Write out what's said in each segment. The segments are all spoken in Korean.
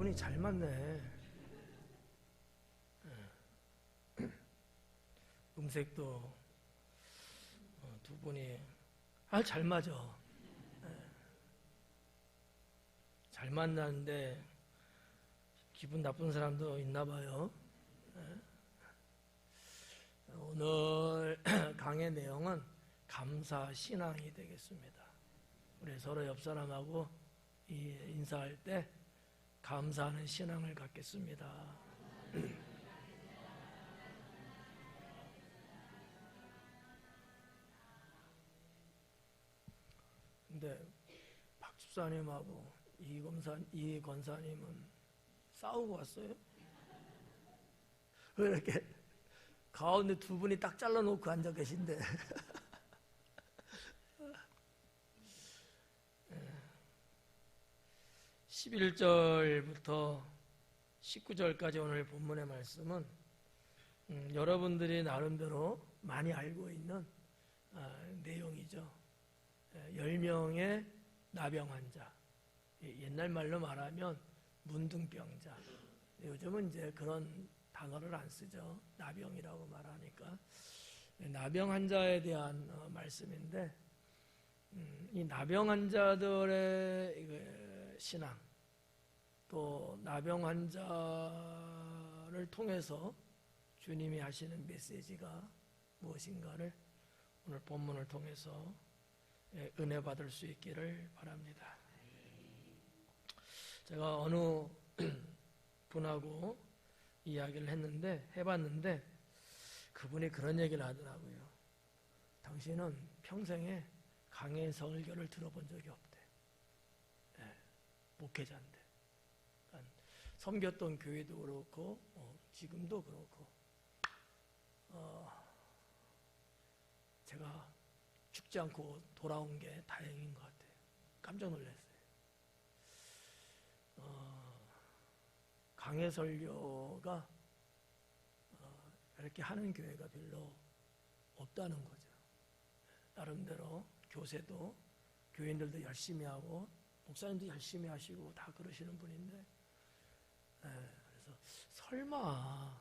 분이 잘 맞네. 음색도 두 분이 잘 맞아. 잘 만나는데 기분 나쁜 사람도 있나 봐요. 오늘 강의 내용은 감사 신앙이 되겠습니다. 우리 서로 옆 사람하고 인사할 때 감사하는 신앙을 갖겠습니다. 근데 박 집사님하고 이 권사님은 싸우고 왔어요? 왜 이렇게 가운데 두 분이 딱 잘라놓고 앉아 계신데? 11절부터 19절까지 오늘 본문의 말씀은 여러분들이 나름대로 많이 알고 있는 내용이죠. 10명의 나병 환자, 옛날 말로 말하면 문둥병자. 요즘은 이제 그런 단어를 안 쓰죠. 나병이라고 말하니까. 나병 환자에 대한 말씀인데, 이 나병 환자들의 신앙, 또 나병 환자를 통해서 주님이 하시는 메시지가 무엇인가를 오늘 본문을 통해서 은혜 받을 수 있기를 바랍니다. 제가 어느 분하고 이야기를 해봤는데 그분이 그런 얘기를 하더라고요. 당신은 평생에 강의 설교를 들어본 적이 없대. 목회자인데. 그러니까 섬겼던 교회도 그렇고 지금도 그렇고 제가 죽지 않고 돌아온 게 다행인 것 같아요. 깜짝 놀랐어요. 강해 설교가 이렇게 하는 교회가 별로 없다는 거죠. 나름대로 교세도 교인들도 열심히 하고 목사님도 열심히 하시고 다 그러시는 분인데 그래서 설마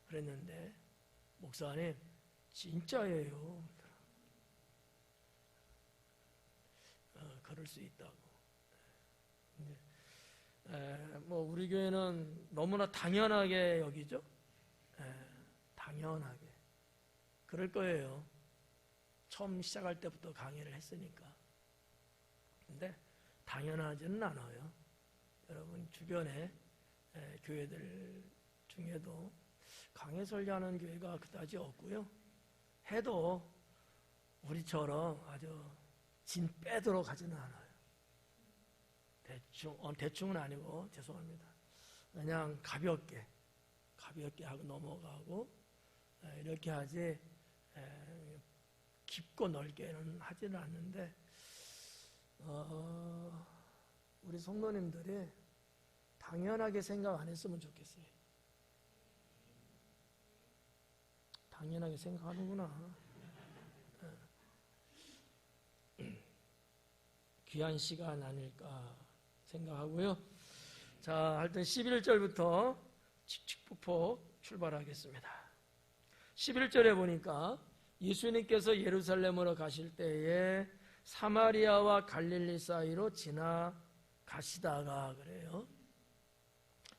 그랬는데 목사님 진짜예요. 그럴 수 있다고. 뭐 우리 교회는 너무나 당연하게 여기죠. 당연하게 그럴 거예요. 처음 시작할 때부터 강의를 했으니까. 근데 당연하지는 않아요. 여러분 주변에 교회들 중에도 강의 설교하는 교회가 그다지 없고요. 해도 우리처럼 아주 진 빼도록 하지는 않아요. 대충은 아니고 죄송합니다. 그냥 가볍게 하고 넘어가고 이렇게 하지 깊고 넓게는 하지는 않는데 우리 성도님들이 당연하게 생각 안 했으면 좋겠어요. 당연하게 생각하는구나. 귀한 시간 아닐까 생각하고요. 자, 하여튼 11절부터 칙칙폭폭 출발하겠습니다. 11절에 보니까 예수님께서 예루살렘으로 가실 때에 사마리아와 갈릴리 사이로 지나가시다가 그래요.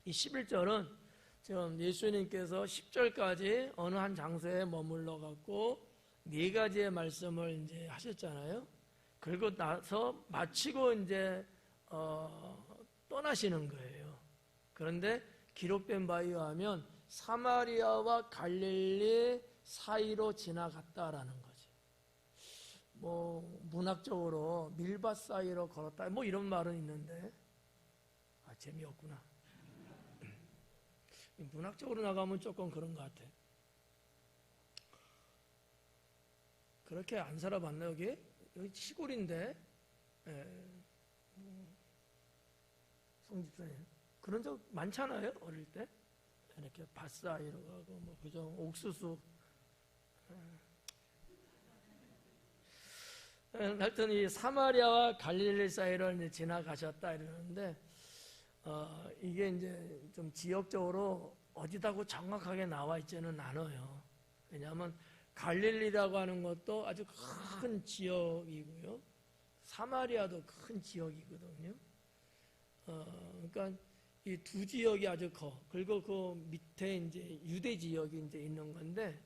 이 11절은 지금 예수님께서 10절까지 어느 한 장소에 머물러 갖고 네 가지의 말씀을 이제 하셨잖아요. 그리고 나서 마치고 이제 떠나시는 거예요. 그런데 기록된 바에 의하면 사마리아와 갈릴리 사이로 지나갔다라는 거지. 뭐 문학적으로 밀밭 사이로 걸었다 뭐 이런 말은 있는데 재미없구나. 문학적으로 나가면 조금 그런 것 같아. 그렇게 안 살아봤나 여기 시골인데 송 집사님 그런 적 많잖아요. 어릴 때 이렇게 밭 사이로 가고 뭐 그죠. 옥수수 하여튼 이 사마리아와 갈릴리 사이를 이제 지나가셨다 이러는데 이게 이제 좀 지역적으로 어디다고 정확하게 나와 있지는 않아요. 왜냐하면 갈릴리라고 하는 것도 아주 큰 지역이고요. 사마리아도 큰 지역이거든요. 그러니까 이 두 지역이 아주 커. 그리고 그 밑에 이제 유대 지역이 이제 있는 건데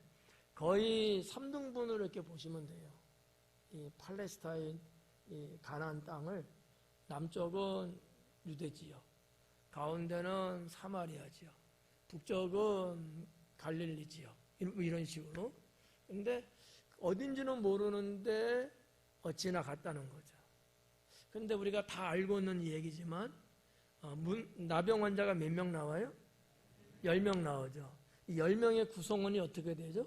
거의 3등분으로 이렇게 보시면 돼요. 이 팔레스타인, 이 가나안 땅을 남쪽은 유대 지역, 가운데는 사마리아 지역, 북쪽은 갈릴리 지역, 이런 식으로. 근데 어딘지는 모르는데 지나갔다는 거죠. 근데 우리가 다 알고 있는 얘기지만 나병 환자가 몇 명 나와요? 10명 나오죠. 이 10명의 구성원이 어떻게 되죠?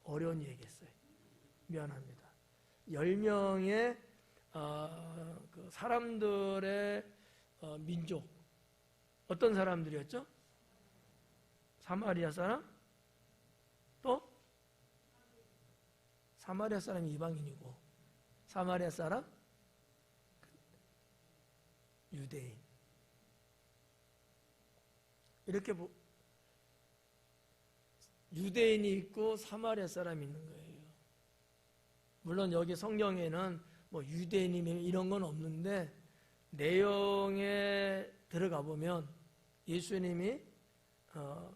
어려운 얘기했어요. 미안합니다. 10명의 그 사람들의 민족, 어떤 사람들이었죠? 사마리아 사람? 또? 사마리아 사람이 이방인이고 사마리아 사람? 유대인. 이렇게 유대인이 있고 사마리아 사람이 있는 거예요. 물론 여기 성경에는 뭐 유대인이면 이런 건 없는데 내용에 들어가 보면 예수님이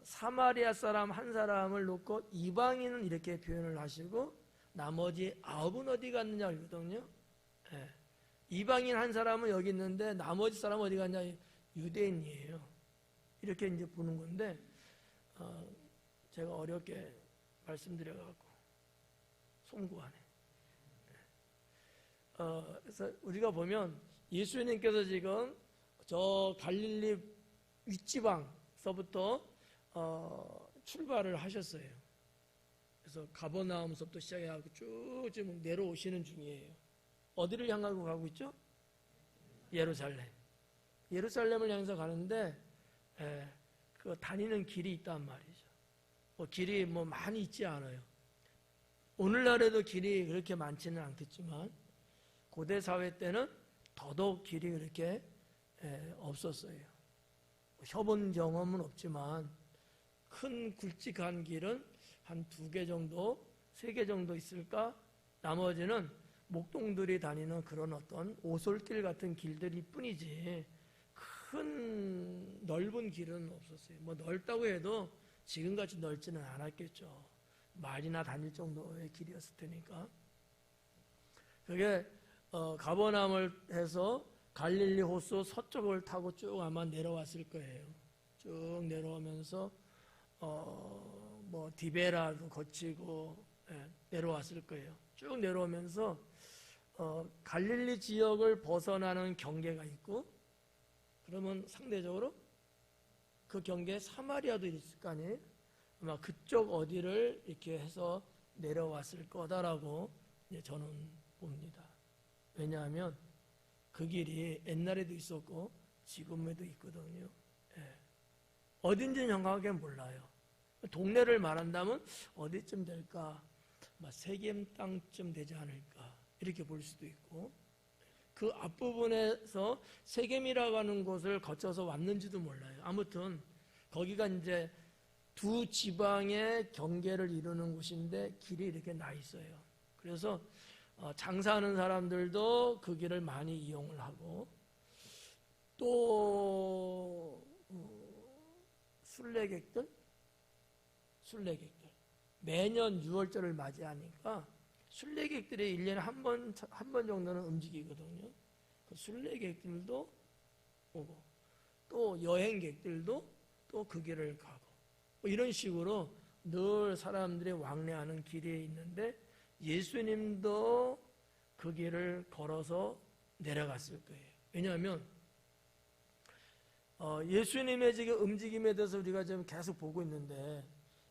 사마리아 사람 한 사람을 놓고 이방인은 이렇게 표현을 하시고 나머지 9은 어디 갔느냐 그러거든요. 네. 이방인 한 사람은 여기 있는데 나머지 사람은 어디 갔냐? 유대인이에요. 이렇게 이제 보는 건데 제가 어렵게 말씀드려갖고 송구하네. 그래서 우리가 보면 예수님께서 지금 저 갈릴리 윗지방서부터 출발을 하셨어요. 그래서 가버나움서부터 시작해서 쭉 지금 내려오시는 중이에요. 어디를 향하고 가고 있죠? 예루살렘. 예루살렘을 향해서 가는데 그 다니는 길이 있단 말이죠. 길이 뭐 많이 있지 않아요. 오늘날에도 길이 그렇게 많지는 않겠지만 고대 사회 때는 더더욱 길이 그렇게 없었어요. 혀본 경험은 없지만 큰 굵직한 길은 한 2개 정도, 3개 정도 있을까? 나머지는 목동들이 다니는 그런 어떤 오솔길 같은 길들일 뿐이지 큰 넓은 길은 없었어요. 뭐 넓다고 해도 지금같이 넓지는 않았겠죠. 말이나 다닐 정도의 길이었을 테니까. 그게 가버나움을 해서 갈릴리 호수 서쪽을 타고 쭉 아마 내려왔을 거예요. 쭉 내려오면서 뭐 디베라도 거치고 내려왔을 거예요. 쭉 내려오면서 갈릴리 지역을 벗어나는 경계가 있고 그러면 상대적으로 그 경계에 사마리아도 있을 거 아니에요? 아마 그쪽 어디를 이렇게 해서 내려왔을 거다라고 저는 봅니다. 왜냐하면 그 길이 옛날에도 있었고 지금에도 있거든요. 어딘지는 정확하게 몰라요. 동네를 말한다면 어디쯤 될까? 세겜 땅쯤 되지 않을까? 이렇게 볼 수도 있고 그 앞부분에서 세겜이라고 하는 곳을 거쳐서 왔는지도 몰라요. 아무튼 거기가 이제 두 지방의 경계를 이루는 곳인데 길이 이렇게 나 있어요. 그래서 장사하는 사람들도 그 길을 많이 이용을 하고 또 순례객들 매년 6월절을 맞이하니까 순례객들이 1년에 한 번 정도는 움직이거든요. 그 순례객들도 오고 또 여행객들도 또 그 길을 가고 뭐 이런 식으로 늘 사람들이 왕래하는 길이 있는데 예수님도 그 길을 걸어서 내려갔을 거예요. 왜냐하면 예수님의 지금 움직임에 대해서 우리가 지금 계속 보고 있는데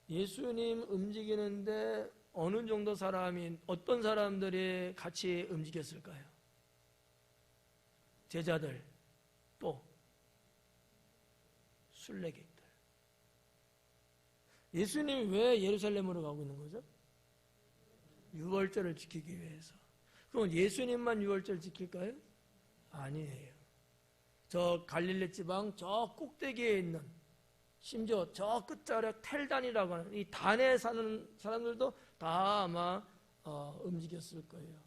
예수님 움직이는데 어느 정도 어떤 사람들이 같이 움직였을까요? 제자들, 또 순례객들. 예수님이 왜 예루살렘으로 가고 있는 거죠? 6월절을 지키기 위해서. 그럼 예수님만 6월절 지킬까요? 아니에요. 저 갈릴리 지방 저 꼭대기에 있는, 심지어 저 끝자락 텔단이라고 하는 이 단에 사는 사람들도 다 아마 움직였을 거예요.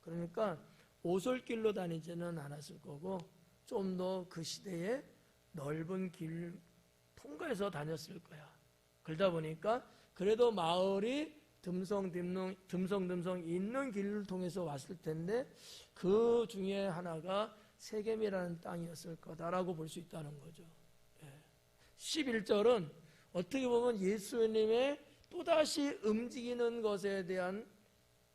그러니까 오솔길로 다니지는 않았을 거고 좀 더 그 시대에 넓은 길 통과해서 다녔을 거야. 그러다 보니까 그래도 마을이 듬성듬성 있는 길을 통해서 왔을 텐데 그 중에 하나가 세겜이라는 땅이었을 거다라고 볼 수 있다는 거죠. 11절은 어떻게 보면 예수님의 또다시 움직이는 것에 대한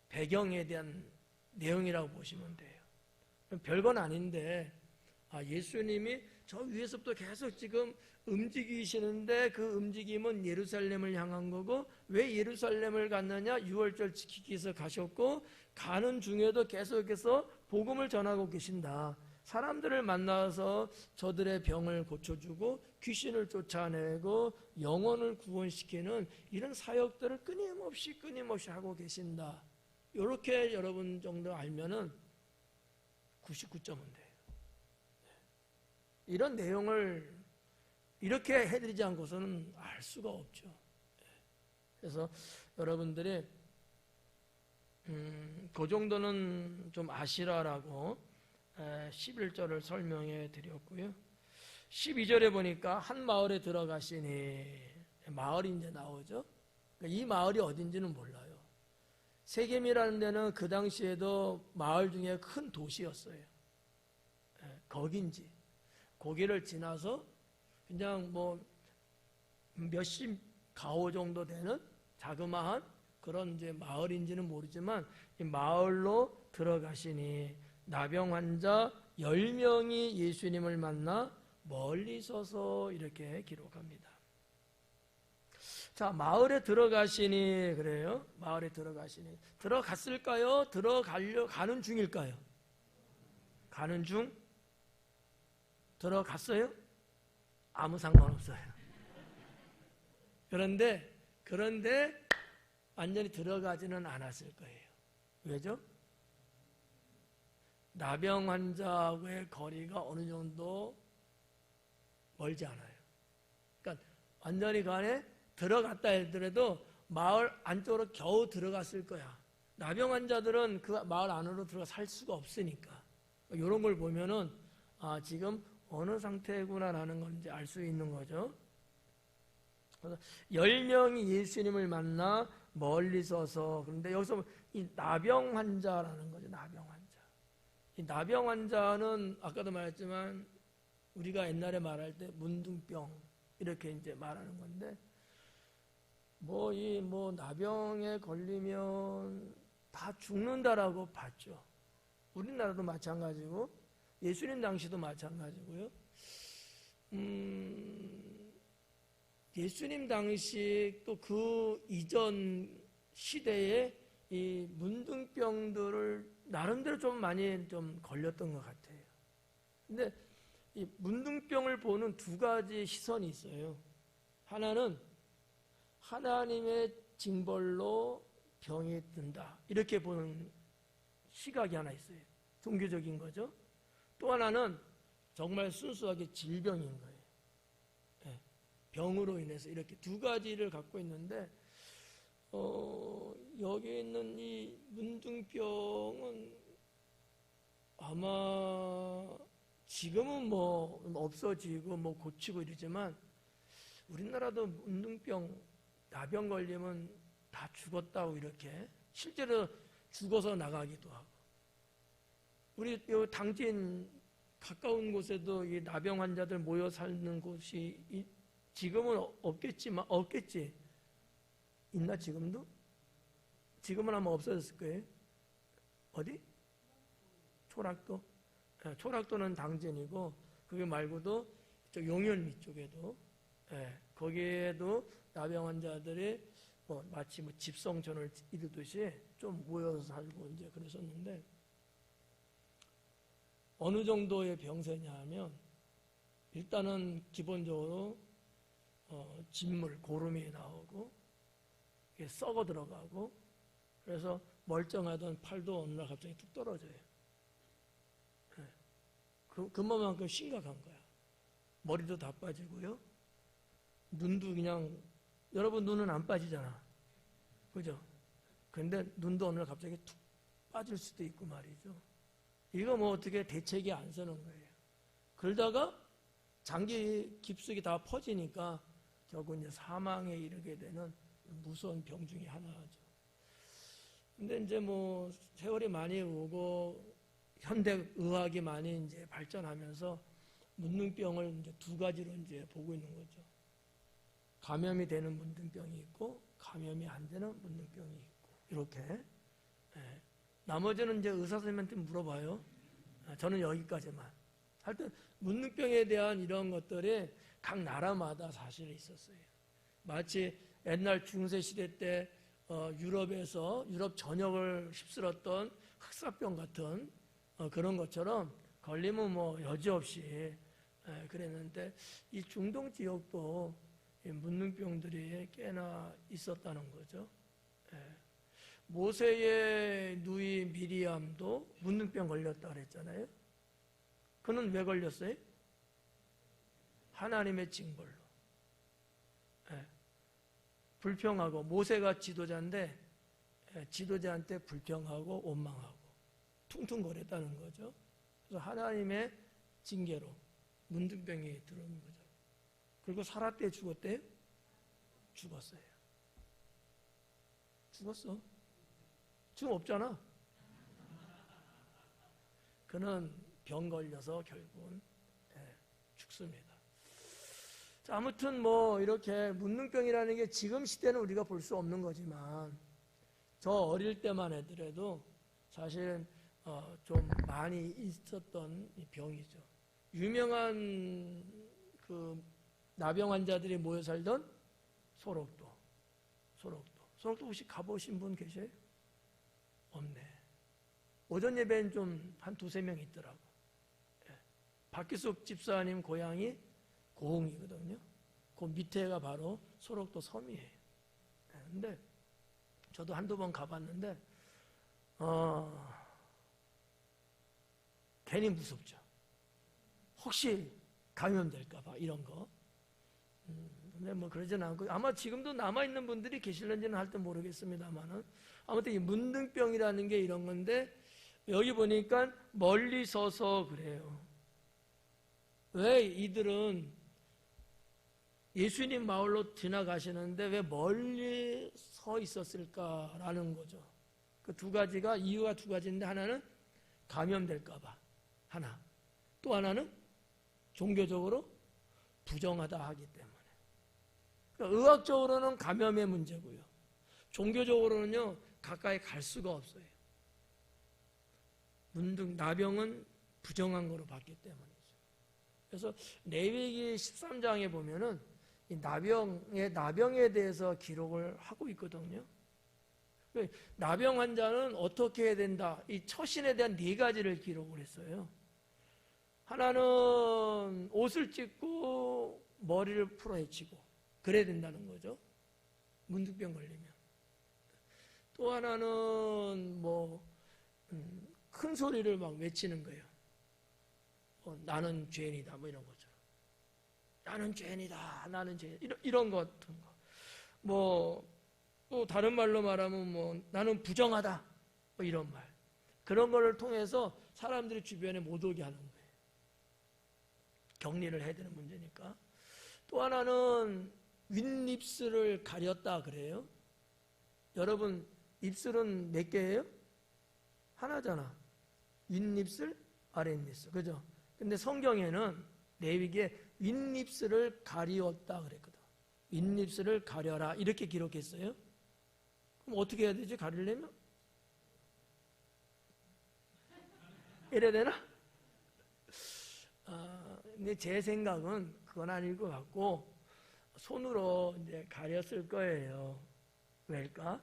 배경에 대한 내용이라고 보시면 돼요. 별건 아닌데 예수님이 저 위에서부터 계속 지금 움직이시는데 그 움직임은 예루살렘을 향한 거고, 왜 예루살렘을 갔느냐? 유월절 지키기 위해서 가셨고 가는 중에도 계속해서 복음을 전하고 계신다. 사람들을 만나서 저들의 병을 고쳐주고 귀신을 쫓아내고 영혼을 구원시키는 이런 사역들을 끊임없이 하고 계신다. 이렇게 여러분 정도 알면은 99점은 돼요. 이런 내용을 이렇게 해드리지 않고서는 알 수가 없죠. 그래서 여러분들이 그 정도는 좀 아시라라고 11절을 설명해 드렸고요. 12절에 보니까 한 마을에 들어가시니, 마을이 이제 나오죠. 이 마을이 어딘지는 몰라요. 세겜이라는 데는 그 당시에도 마을 중에 큰 도시였어요. 거긴지 거기를 지나서 그냥 뭐 몇십 가오 정도 되는 자그마한 그런 이제 마을인지는 모르지만 이 마을로 들어가시니 나병 환자 10명이 예수님을 만나 멀리 서서 이렇게 기록합니다. 자, 마을에 들어가시니 그래요. 마을에 들어가시니 들어갔을까요? 가는 중일까요? 가는 중? 들어갔어요? 아무 상관없어요. 그런데 완전히 들어가지는 않았을 거예요. 왜죠? 나병 환자하고의 거리가 어느 정도 멀지 않아요. 그러니까 완전히 그 안에 들어갔다 하더라도 마을 안쪽으로 겨우 들어갔을 거야. 나병 환자들은 그 마을 안으로 들어가 살 수가 없으니까. 이런 걸 보면은 지금 어느 상태구나라는 걸 이제 알 수 있는 거죠. 그래서 10명이 예수님을 만나 멀리 서서, 그런데 여기서 이 나병 환자라는 거죠. 나병 환자. 이 나병 환자는 아까도 말했지만 우리가 옛날에 말할 때 문둥병 이렇게 이제 말하는 건데, 나병에 걸리면 다 죽는다라고 봤죠. 우리나라도 마찬가지고 예수님 당시도 마찬가지고요. 예수님 당시 또 그 이전 시대에 이 문둥병들을 나름대로 좀 많이 좀 걸렸던 것 같아요. 근데 이 문둥병을 보는 두 가지 시선이 있어요. 하나는 하나님의 징벌로 병이 든다, 이렇게 보는 시각이 하나 있어요. 종교적인 거죠. 또 하나는 정말 순수하게 질병인 거예요. 병으로 인해서 이렇게 두 가지를 갖고 있는데, 여기 있는 이 문둥병은 아마 지금은 뭐 없어지고 뭐 고치고 이러지만 우리나라도 문둥병, 나병 걸리면 다 죽었다고 이렇게 실제로 죽어서 나가기도 하고, 우리 요 당진 가까운 곳에도 이 나병 환자들 모여 사는 곳이 지금은 없겠지만 없겠지. 있나 지금도? 지금은 아마 없어졌을 거예요. 어디? 초락도? 초락도는 당진이고, 그게 말고도 저 용현 위쪽에도, 거기에도 나병 환자들이 마치 집성전을 이루듯이 좀 모여서 살고 이제 그랬었는데, 어느 정도의 병세냐 하면 일단은 기본적으로 진물, 고름이 나오고 썩어 들어가고, 그래서 멀쩡하던 팔도 어느 날 갑자기 뚝 떨어져요. 그만큼 심각한 거야. 머리도 다 빠지고요. 눈도 그냥, 여러분 눈은 안 빠지잖아. 그죠? 근데 눈도 어느 날 갑자기 툭 빠질 수도 있고 말이죠. 이거 뭐 어떻게 대책이 안 서는 거예요. 그러다가 장기 깊숙이 다 퍼지니까 결국 이제 사망에 이르게 되는 무서운 병 중에 하나죠. 근데 이제 뭐 세월이 많이 오고 현대 의학이 많이 이제 발전하면서 문둥병을 이제 두 가지로 이제 보고 있는 거죠. 감염이 되는 문둥병이 있고 감염이 안 되는 문둥병이 있고 이렇게. 예. 나머지는 이제 의사 선생님한테 물어봐요. 저는 여기까지만. 하여튼 문둥병에 대한 이런 것들이 각 나라마다 사실 있었어요. 마치 옛날 중세 시대 때 유럽에서 유럽 전역을 휩쓸었던 흑사병 같은 그런 것처럼 걸리면 뭐 여지없이 그랬는데 이 중동 지역도 문둥병들이 꽤나 있었다는 거죠. 모세의 누이 미리암도 문둥병 걸렸다 그랬잖아요. 그는 왜 걸렸어요? 하나님의 징벌로. 불평하고, 모세가 지도자인데 지도자한테 불평하고 원망하고 퉁퉁거렸다는 거죠. 그래서 하나님의 징계로 문둥병이 들어온 거죠. 그리고 살았대 죽었대요? 죽었어요. 죽었어. 지금 없잖아. 그는 병 걸려서 결국은 죽습니다. 자, 아무튼 뭐 이렇게 문둥병이라는 게 지금 시대는 우리가 볼 수 없는 거지만 저 어릴 때만 해더라도 사실 좀 많이 있었던 병이죠. 유명한 그 나병 환자들이 모여 살던 소록도 혹시 가보신 분 계세요? 없네. 오전 예배는 좀 한 두세 명 있더라고. 박기숙 집사님 고향이 고흥이거든요. 그 밑에가 바로 소록도 섬이에요. 근데 저도 한두 번 가봤는데 괜히 무섭죠. 혹시 감염될까 봐 이런 거. 근데 뭐 그러진 않고 아마 지금도 남아있는 분들이 계실런지는 할 때 모르겠습니다만은 아무튼 이 문둥병이라는 게 이런 건데 여기 보니까 멀리 서서 그래요. 왜 이들은 예수님 마을로 지나가시는데 왜 멀리 서 있었을까라는 거죠. 그 두 가지가 이유가 두 가지인데 하나는 감염될까 봐 하나, 또 하나는 종교적으로 부정하다 하기 때문에. 그러니까 의학적으로는 감염의 문제고요. 종교적으로는요 가까이 갈 수가 없어요. 나병은 부정한 거로 봤기 때문이죠. 그래서 레위기 13장에 보면은 이 나병에 대해서 기록을 하고 있거든요. 나병 환자는 어떻게 해야 된다. 이 처신에 대한 네 가지를 기록을 했어요. 하나는 옷을 찢고 머리를 풀어헤치고 그래야 된다는 거죠. 문둥병 걸리면. 또 하나는 큰 소리를 막 외치는 거예요. 나는 죄인이다 뭐 이런 것처럼. 나는 죄인이다. 나는 죄인. 이런 것 같은 거. 또 다른 말로 말하면 나는 부정하다. 뭐 이런 말. 그런 거를 통해서 사람들이 주변에 못 오게 하는 거예요. 격리를 해야 되는 문제니까. 또 하나는 윗입술을 가렸다 그래요. 여러분 입술은 몇 개예요? 하나잖아. 윗입술, 아랫입술. 그죠? 근데 성경에는 레위기에 윗입술을 가리웠다 그랬거든. 윗입술을 가려라 이렇게 기록했어요. 그럼 어떻게 해야 되지? 가리려면? 이래야 되나? 근데 제 생각은 그건 아닐 것 같고 손으로 이제 가렸을 거예요. 왜일까?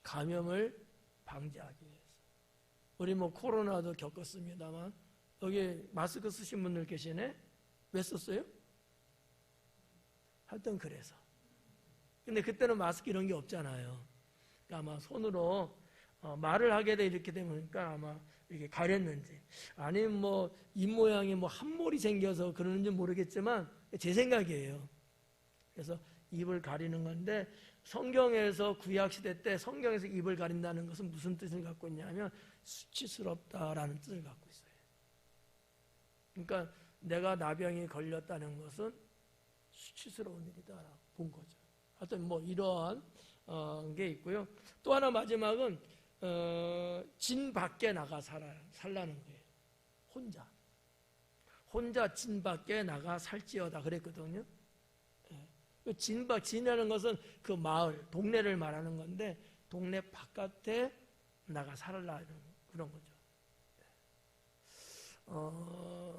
감염을 방지하기 위해서. 우리 코로나도 겪었습니다만 여기 마스크 쓰신 분들 계시네? 왜 썼어요? 하여튼 그래서. 근데 그때는 마스크 이런 게 없잖아요. 그러니까 아마 손으로 말을 하게 돼 이렇게 되면 그러니까 아마 이렇게 가렸는지, 아니면 뭐 입 모양이 뭐 한몰이 생겨서 그러는지 모르겠지만 제 생각이에요. 그래서 입을 가리는 건데, 성경에서 구약시대 때 성경에서 입을 가린다는 것은 무슨 뜻을 갖고 있냐면 수치스럽다라는 뜻을 갖고 있어요. 그러니까 내가 나병이 걸렸다는 것은 수치스러운 일이다라고 본 거죠. 하여튼 뭐 이러한 게 있고요. 또 하나 마지막은 진 밖에 나가 살라는 거예요. 혼자 진 밖에 나가 살지어다 그랬거든요. 진이라는 것은 그 마을, 동네를 말하는 건데, 동네 바깥에 나가 살라는 그런 거죠.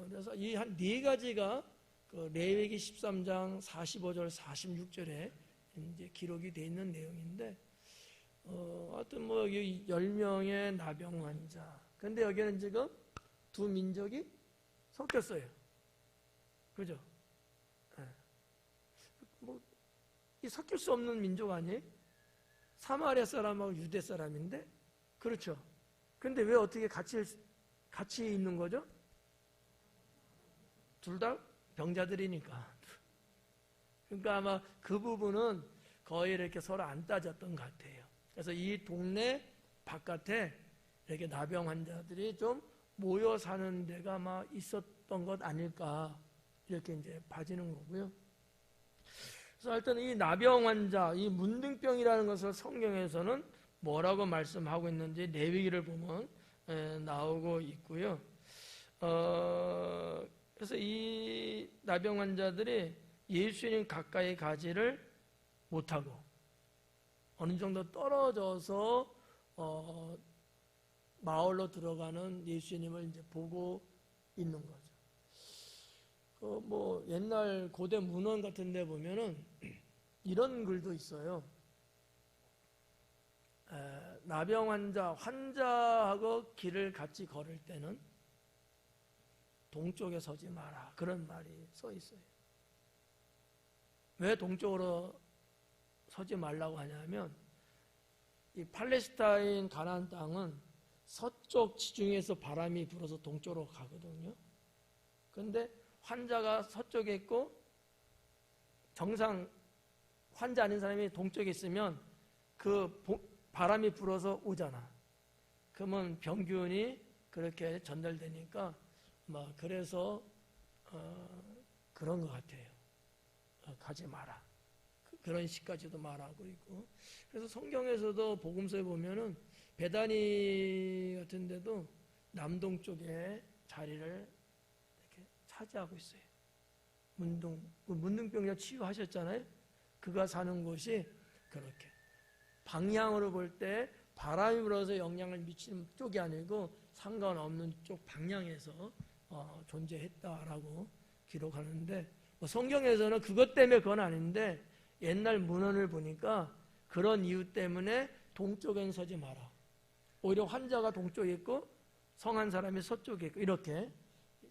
그래서 이 한 네 가지가 그 레위기 13장 45절, 46절에 이제 기록이 되어 있는 내용인데, 하여튼 뭐 여기 10명의 나병 환자. 근데 여기는 지금 두 민족이 섞였어요. 그죠? 이 섞일 수 없는 민족 아니에요? 사마리아 사람하고 유대 사람인데, 그렇죠? 근데 왜 어떻게 같이 있는 거죠? 둘 다 병자들이니까. 그러니까 아마 그 부분은 거의 이렇게 서로 안 따졌던 것 같아요. 그래서 이 동네 바깥에 이렇게 나병 환자들이 좀 모여 사는 데가 아마 있었던 것 아닐까, 이렇게 이제 봐지는 거고요. 그래서 하여튼 이 나병 환자, 이 문둥병이라는 것을 성경에서는 뭐라고 말씀하고 있는지 레위기를 보면 나오고 있고요. 그래서 이 나병 환자들이 예수님 가까이 가지를 못하고 어느 정도 떨어져서 마을로 들어가는 예수님을 이제 보고 있는 거죠. 뭐 옛날 고대 문헌 같은 데 보면은 이런 글도 있어요. 나병 환자하고 길을 같이 걸을 때는 동쪽에 서지 마라, 그런 말이 써 있어요. 왜 동쪽으로 서지 말라고 하냐면, 이 팔레스타인 가나안 땅은 서쪽 지중해에서 바람이 불어서 동쪽으로 가거든요. 그런데 환자가 서쪽에 있고 정상 환자 아닌 사람이 동쪽에 있으면 그 바람이 불어서 오잖아. 그러면 병균이 그렇게 전달되니까 막 그래서 그런 것 같아요. 가지 마라. 그런 시까지도 말하고 있고. 그래서 성경에서도 복음서에 보면은 베다니 같은 데도 남동쪽에 자리를 이렇게 차지하고 있어요. 문둥병자 치유하셨잖아요. 그가 사는 곳이 그렇게 방향으로 볼 때 바람이 불어서 영향을 미치는 쪽이 아니고 상관없는 쪽 방향에서 존재했다라고 기록하는데, 뭐 성경에서는 그것 때문에 그건 아닌데 옛날 문헌을 보니까 그런 이유 때문에 동쪽엔 서지 마라. 오히려 환자가 동쪽에 있고 성한 사람이 서쪽에 있고 이렇게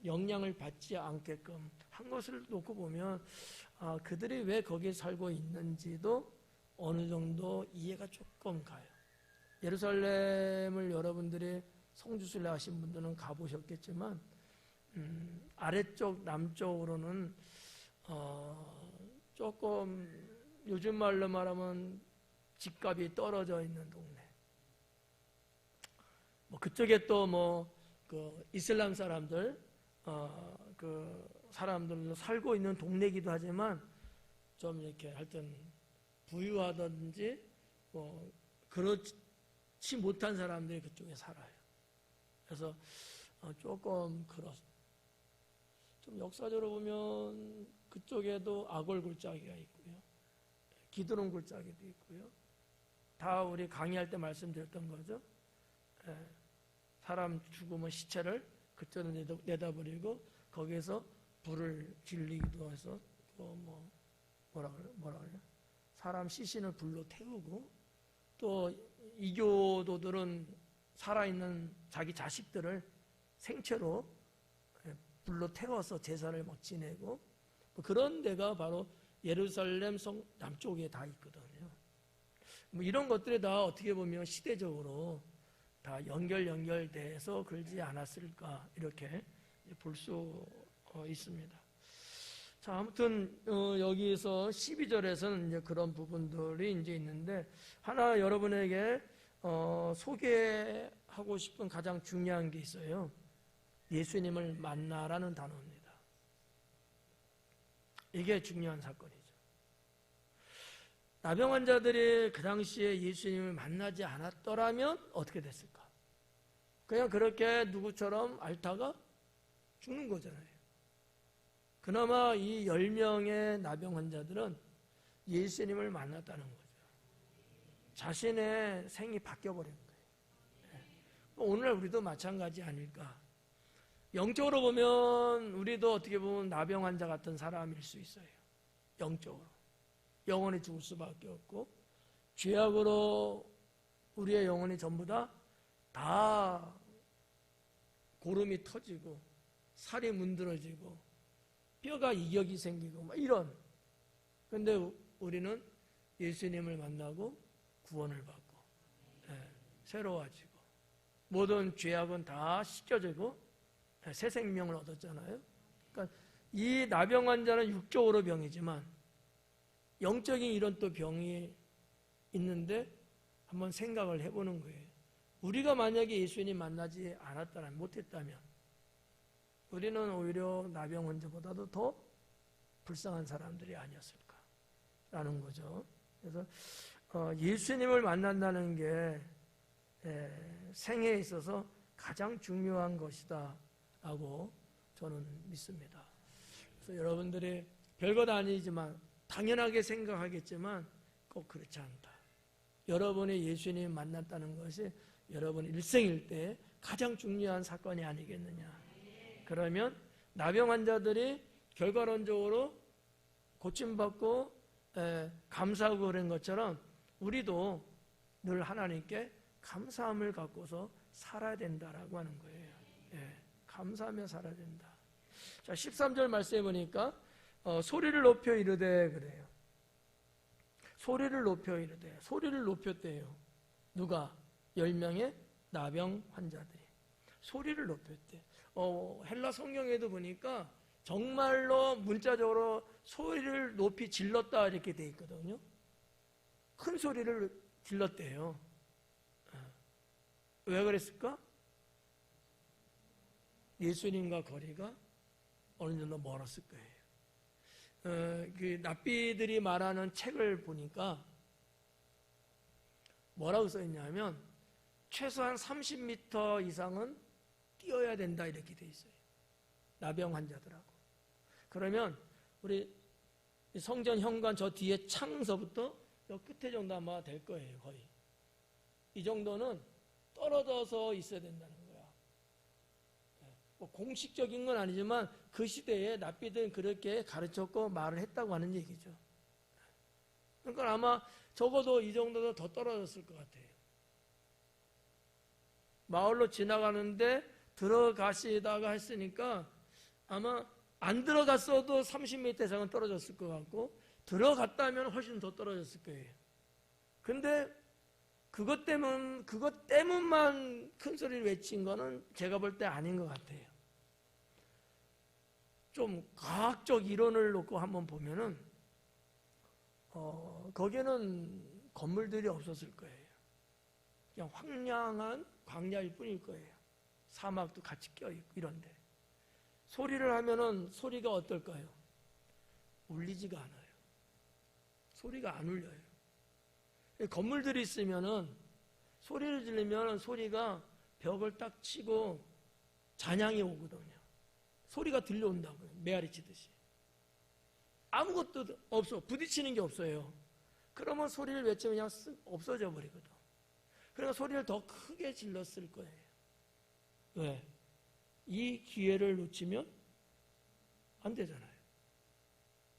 영향을 받지 않게끔 한 것을 놓고 보면 그들이 왜 거기에 살고 있는지도 어느 정도 이해가 조금 가요. 예루살렘을 여러분들이 성지순례 하신 분들은 가보셨겠지만 아래쪽 남쪽으로는 조금 요즘 말로 말하면 집값이 떨어져 있는 동네. 뭐 그쪽에 또 뭐 그 이슬람 사람들 그 사람들도 살고 있는 동네이기도 하지만 좀 이렇게 하여튼 부유하든지 뭐 그렇지 못한 사람들이 그쪽에 살아요. 그래서 조금 좀 역사적으로 보면 그쪽에도 아골 골짜기가 있고요, 기드론 골짜기도 있고요. 다 우리 강의할 때 말씀드렸던 거죠. 사람 죽으면 시체를 그쪽으로 내다버리고 거기에서 불을 질리기도 해서 뭐 뭐라 그래요? 사람 시신을 불로 태우고, 또 이교도들은 살아있는 자기 자식들을 생체로 불로 태워서 제사를 막 지내고, 뭐 그런 데가 바로 예루살렘 성 남쪽에 다 있거든요. 뭐 이런 것들이 다 어떻게 보면 시대적으로 다 연결돼서 그러지 않았을까 이렇게 볼 수 있습니다. 자, 아무튼 여기서 12절에서는 이제 그런 부분들이 이제 있는데 하나 여러분에게 소개하고 싶은 가장 중요한 게 있어요. 예수님을 만나라는 단어입니다. 이게 중요한 사건이죠. 나병 환자들이 그 당시에 예수님을 만나지 않았더라면 어떻게 됐을까? 그냥 그렇게 누구처럼 앓다가 죽는 거잖아요. 그나마 이 10명의 나병 환자들은 예수님을 만났다는 거죠. 자신의 생이 바뀌어버린 거예요. 오늘날 우리도 마찬가지 아닐까. 영적으로 보면 우리도 어떻게 보면 나병 환자 같은 사람일 수 있어요. 영적으로. 영원히 죽을 수밖에 없고 죄악으로 우리의 영혼이 전부 다 고름이 터지고 살이 문드러지고 뼈가 이격이 생기고 막 이런. 그런데 우리는 예수님을 만나고 구원을 받고 새로워지고 모든 죄악은 다 씻겨지고 새 생명을 얻었잖아요. 그러니까 이 나병 환자는 육적으로 병이지만 영적인 이런 또 병이 있는데 한번 생각을 해보는 거예요. 우리가 만약에 예수님 만나지 않았다면, 못했다면 우리는 오히려 나병 환자보다도 더 불쌍한 사람들이 아니었을까라는 거죠. 그래서 예수님을 만난다는 게 생애에 있어서 가장 중요한 것이다 라고 저는 믿습니다. 그래서 여러분들이 별것 아니지만 당연하게 생각하겠지만 꼭 그렇지 않다. 여러분이 예수님 만났다는 것이 여러분 일생일대에 가장 중요한 사건이 아니겠느냐. 그러면 나병 환자들이 결과론적으로 고침받고 감사하고 그런 것처럼 우리도 늘 하나님께 감사함을 갖고서 살아야 된다라고 하는 거예요. 감사하며 살아야 된다. 자, 13절 말씀해 보니까 소리를 높여 이르되 그래요. 소리를 높여 이르되. 소리를 높였대요. 누가? 10명의 나병 환자들이 소리를 높였대. 헬라 성경에도 보니까 정말로 문자적으로 소리를 높이 질렀다 이렇게 돼 있거든요. 큰 소리를 질렀대요. 왜 그랬을까? 예수님과 거리가 어느 정도 멀었을 거예요. 그 납비들이 말하는 책을 보니까 뭐라고 써있냐면 최소한 30m 이상은 뛰어야 된다 이렇게 돼 있어요. 나병 환자들하고. 그러면 우리 성전 현관 저 뒤에 창서부터 저 끝에 정도 아마 될 거예요. 거의. 이 정도는 떨어져서 있어야 된다는 거야. 뭐 공식적인 건 아니지만 그 시대에 납비들은 그렇게 가르쳤고 말을 했다고 하는 얘기죠. 그러니까 아마 적어도 이 정도도 더 떨어졌을 것 같아요. 마을로 지나가는데 들어가시다가 했으니까 아마 안 들어갔어도 30m 이상은 떨어졌을 것 같고 들어갔다면 훨씬 더 떨어졌을 거예요. 근데 그것 때문만 큰 소리를 외친 거는 제가 볼 때 아닌 것 같아요. 좀 과학적 이론을 놓고 한번 보면은 거기에는 건물들이 없었을 거예요. 그냥 황량한 광야일 뿐일 거예요. 사막도 같이 껴있고 이런데 소리를 하면은 소리가 어떨까요? 울리지가 않아요. 소리가 안 울려요. 건물들이 있으면은 소리를 지르면 소리가 벽을 딱 치고 잔향이 오거든요. 소리가 들려온다고요. 메아리 치듯이. 아무것도 없어. 부딪히는 게 없어요. 그러면 소리를 외치면 그냥 쓱 없어져 버리거든. 그러니까 소리를 더 크게 질렀을 거예요. 왜? 이 기회를 놓치면 안 되잖아요.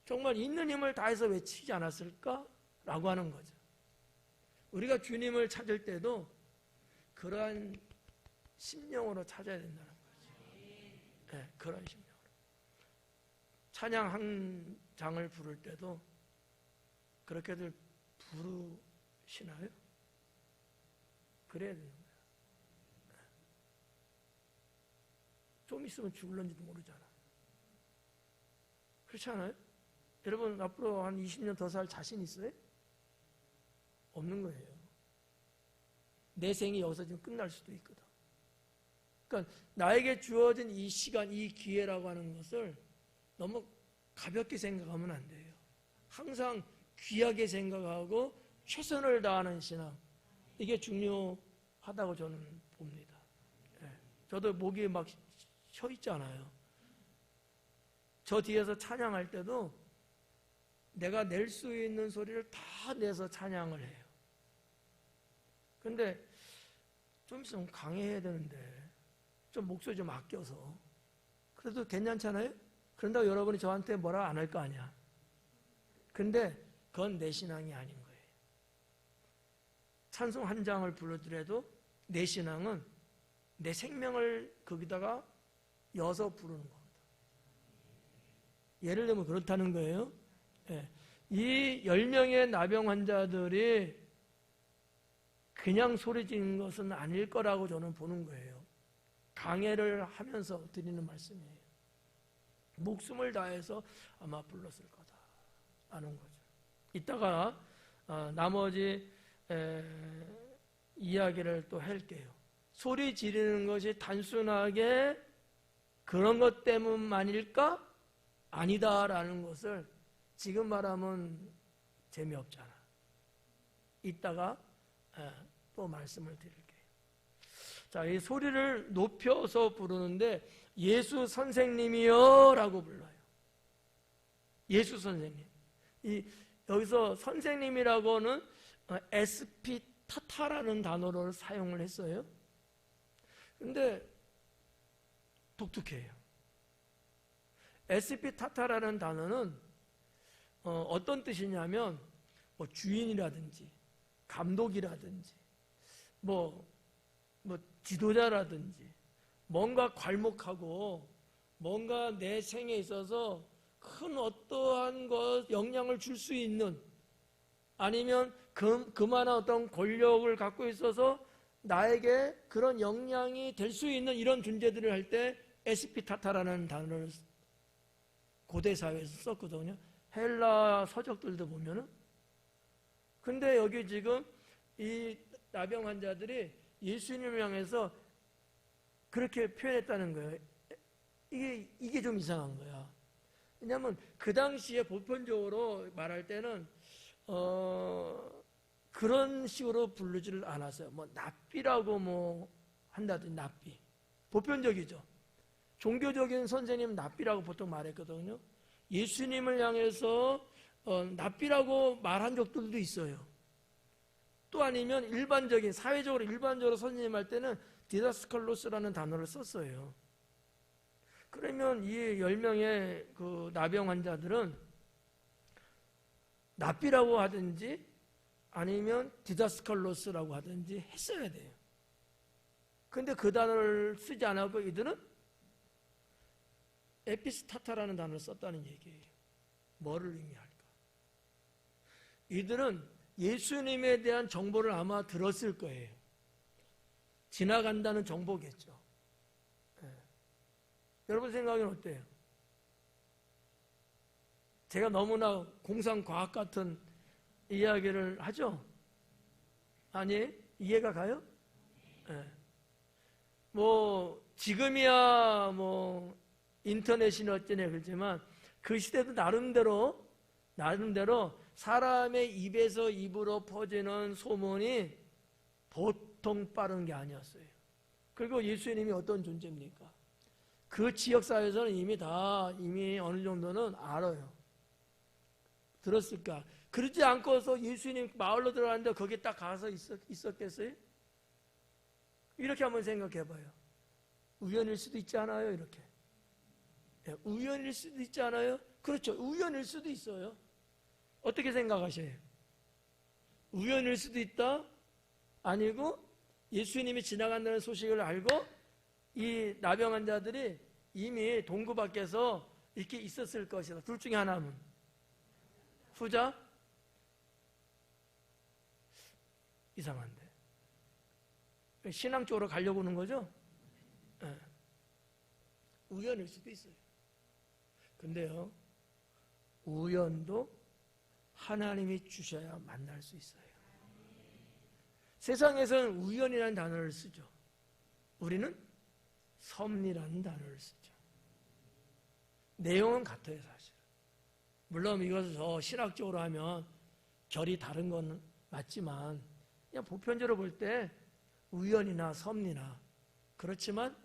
정말 있는 힘을 다해서 외치지 않았을까라고 하는 거죠. 우리가 주님을 찾을 때도 그러한 심령으로 찾아야 된다는 거죠. 네, 그런 심령으로. 찬양 한 장을 부를 때도 그렇게들 부르시나요? 그래야 되는 거예요. 좀 있으면 죽을런지도 모르잖아. 그렇지 않아요? 여러분 앞으로 한 20년 더 살 자신 있어요? 없는 거예요. 내 생이 여기서 지금 끝날 수도 있거든. 그러니까 나에게 주어진 이 시간, 이 기회라고 하는 것을 너무 가볍게 생각하면 안 돼요. 항상 귀하게 생각하고 최선을 다하는 신앙, 이게 중요하다고 저는 봅니다. 저도 목이 막 쉬어 있잖아요. 저 뒤에서 찬양할 때도 내가 낼 수 있는 소리를 다 내서 찬양을 해요. 근데 좀 있으면 강해야 되는데 좀 목소리 좀 아껴서 그래도 괜찮잖아요? 그런다고 여러분이 저한테 뭐라 안 할 거 아니야. 근데 그건 내 신앙이 아닌 거예요. 찬송 한 장을 부르더라도 내 신앙은 내 생명을 거기다가 여서 부르는 겁니다. 예를 들면 그렇다는 거예요. 이 10명의 나병 환자들이 그냥 소리 지르는 것은 아닐 거라고 저는 보는 거예요. 강해를 하면서 드리는 말씀이에요. 목숨을 다해서 아마 불렀을 거다 아는 거죠. 이따가 나머지 이야기를 또 할게요. 소리 지르는 것이 단순하게 그런 것 때문만일까? 아니다라는 것을 지금 말하면 재미없잖아. 이따가 또 말씀을 드릴게요. 자, 이 소리를 높여서 부르는데 예수 선생님이여 라고 불러요. 예수 선생님. 여기서 선생님이라고는 에스피타타라는 단어를 사용을 했어요. 근데 독특해요. 에스피타타라는 단어는 어떤 뜻이냐면 뭐 주인이라든지 감독이라든지 뭐 지도자라든지 뭔가 괄목하고 뭔가 내 생에 있어서 큰 어떠한 것 영향을 줄 수 있는, 아니면 그만한 어떤 권력을 갖고 있어서 나에게 그런 영향이 될 수 있는 이런 존재들을 할 때 에스피타타라는 단어를 고대 사회에서 썼거든요. 헬라 서적들도 보면은. 근데 여기 지금 이 나병 환자들이 예수님을 향해서 그렇게 표현했다는 거예요. 이게 좀 이상한 거야. 왜냐하면 그 당시에 보편적으로 말할 때는 그런 식으로 부르지를 않았어요. 뭐 납비라고 뭐 한다든지 납비. 보편적이죠. 종교적인 선생님 납비라고 보통 말했거든요. 예수님을 향해서 납비라고 말한 적들도 있어요. 또 아니면 일반적인 일반적으로 선생님 할 때는 디다스칼로스라는 단어를 썼어요. 그러면 이 10명의 그 나병 환자들은 납비라고 하든지 아니면 디다스칼로스라고 하든지 했어야 돼요. 근데 그 단어를 쓰지 않았고 이들은 에피스타타라는 단어를 썼다는 얘기예요. 뭐를 의미할까? 이들은 예수님에 대한 정보를 아마 들었을 거예요. 지나간다는 정보겠죠. 여러분 생각은 어때요? 제가 너무나 공상과학 같은 이야기를 하죠? 아니, 이해가 가요? 뭐 지금이야 뭐 인터넷이나 어쩌냐 그러지만 그 시대도 나름대로 사람의 입에서 입으로 퍼지는 소문이 보통 빠른 게 아니었어요. 그리고 예수님이 어떤 존재입니까? 그 지역사회에서는 이미 어느 정도는 알아요. 들었을까? 그러지 않고서 예수님 마을로 들어갔는데 거기 딱 가서 있었겠어요? 이렇게 한번 생각해 봐요. 우연일 수도 있지 않아요? 이렇게. 우연일 수도 있지 않아요? 그렇죠. 우연일 수도 있어요. 어떻게 생각하셔요? 우연일 수도 있다? 아니고 예수님이 지나간다는 소식을 알고 이 나병 환자들이 이미 동구 밖에서 이렇게 있었을 것이다. 둘 중에 하나면 후자? 이상한데. 신앙 쪽으로 가려고 하는 거죠? 우연일 수도 있어요. 근데요, 우연도 하나님이 주셔야 만날 수 있어요. 세상에서는 우연이라는 단어를 쓰죠. 우리는 섭리라는 단어를 쓰죠. 내용은 같아요, 사실은. 물론 이것을 더 신학적으로 하면 결이 다른 건 맞지만, 그냥 보편적으로 볼 때 우연이나 섭리나, 그렇지만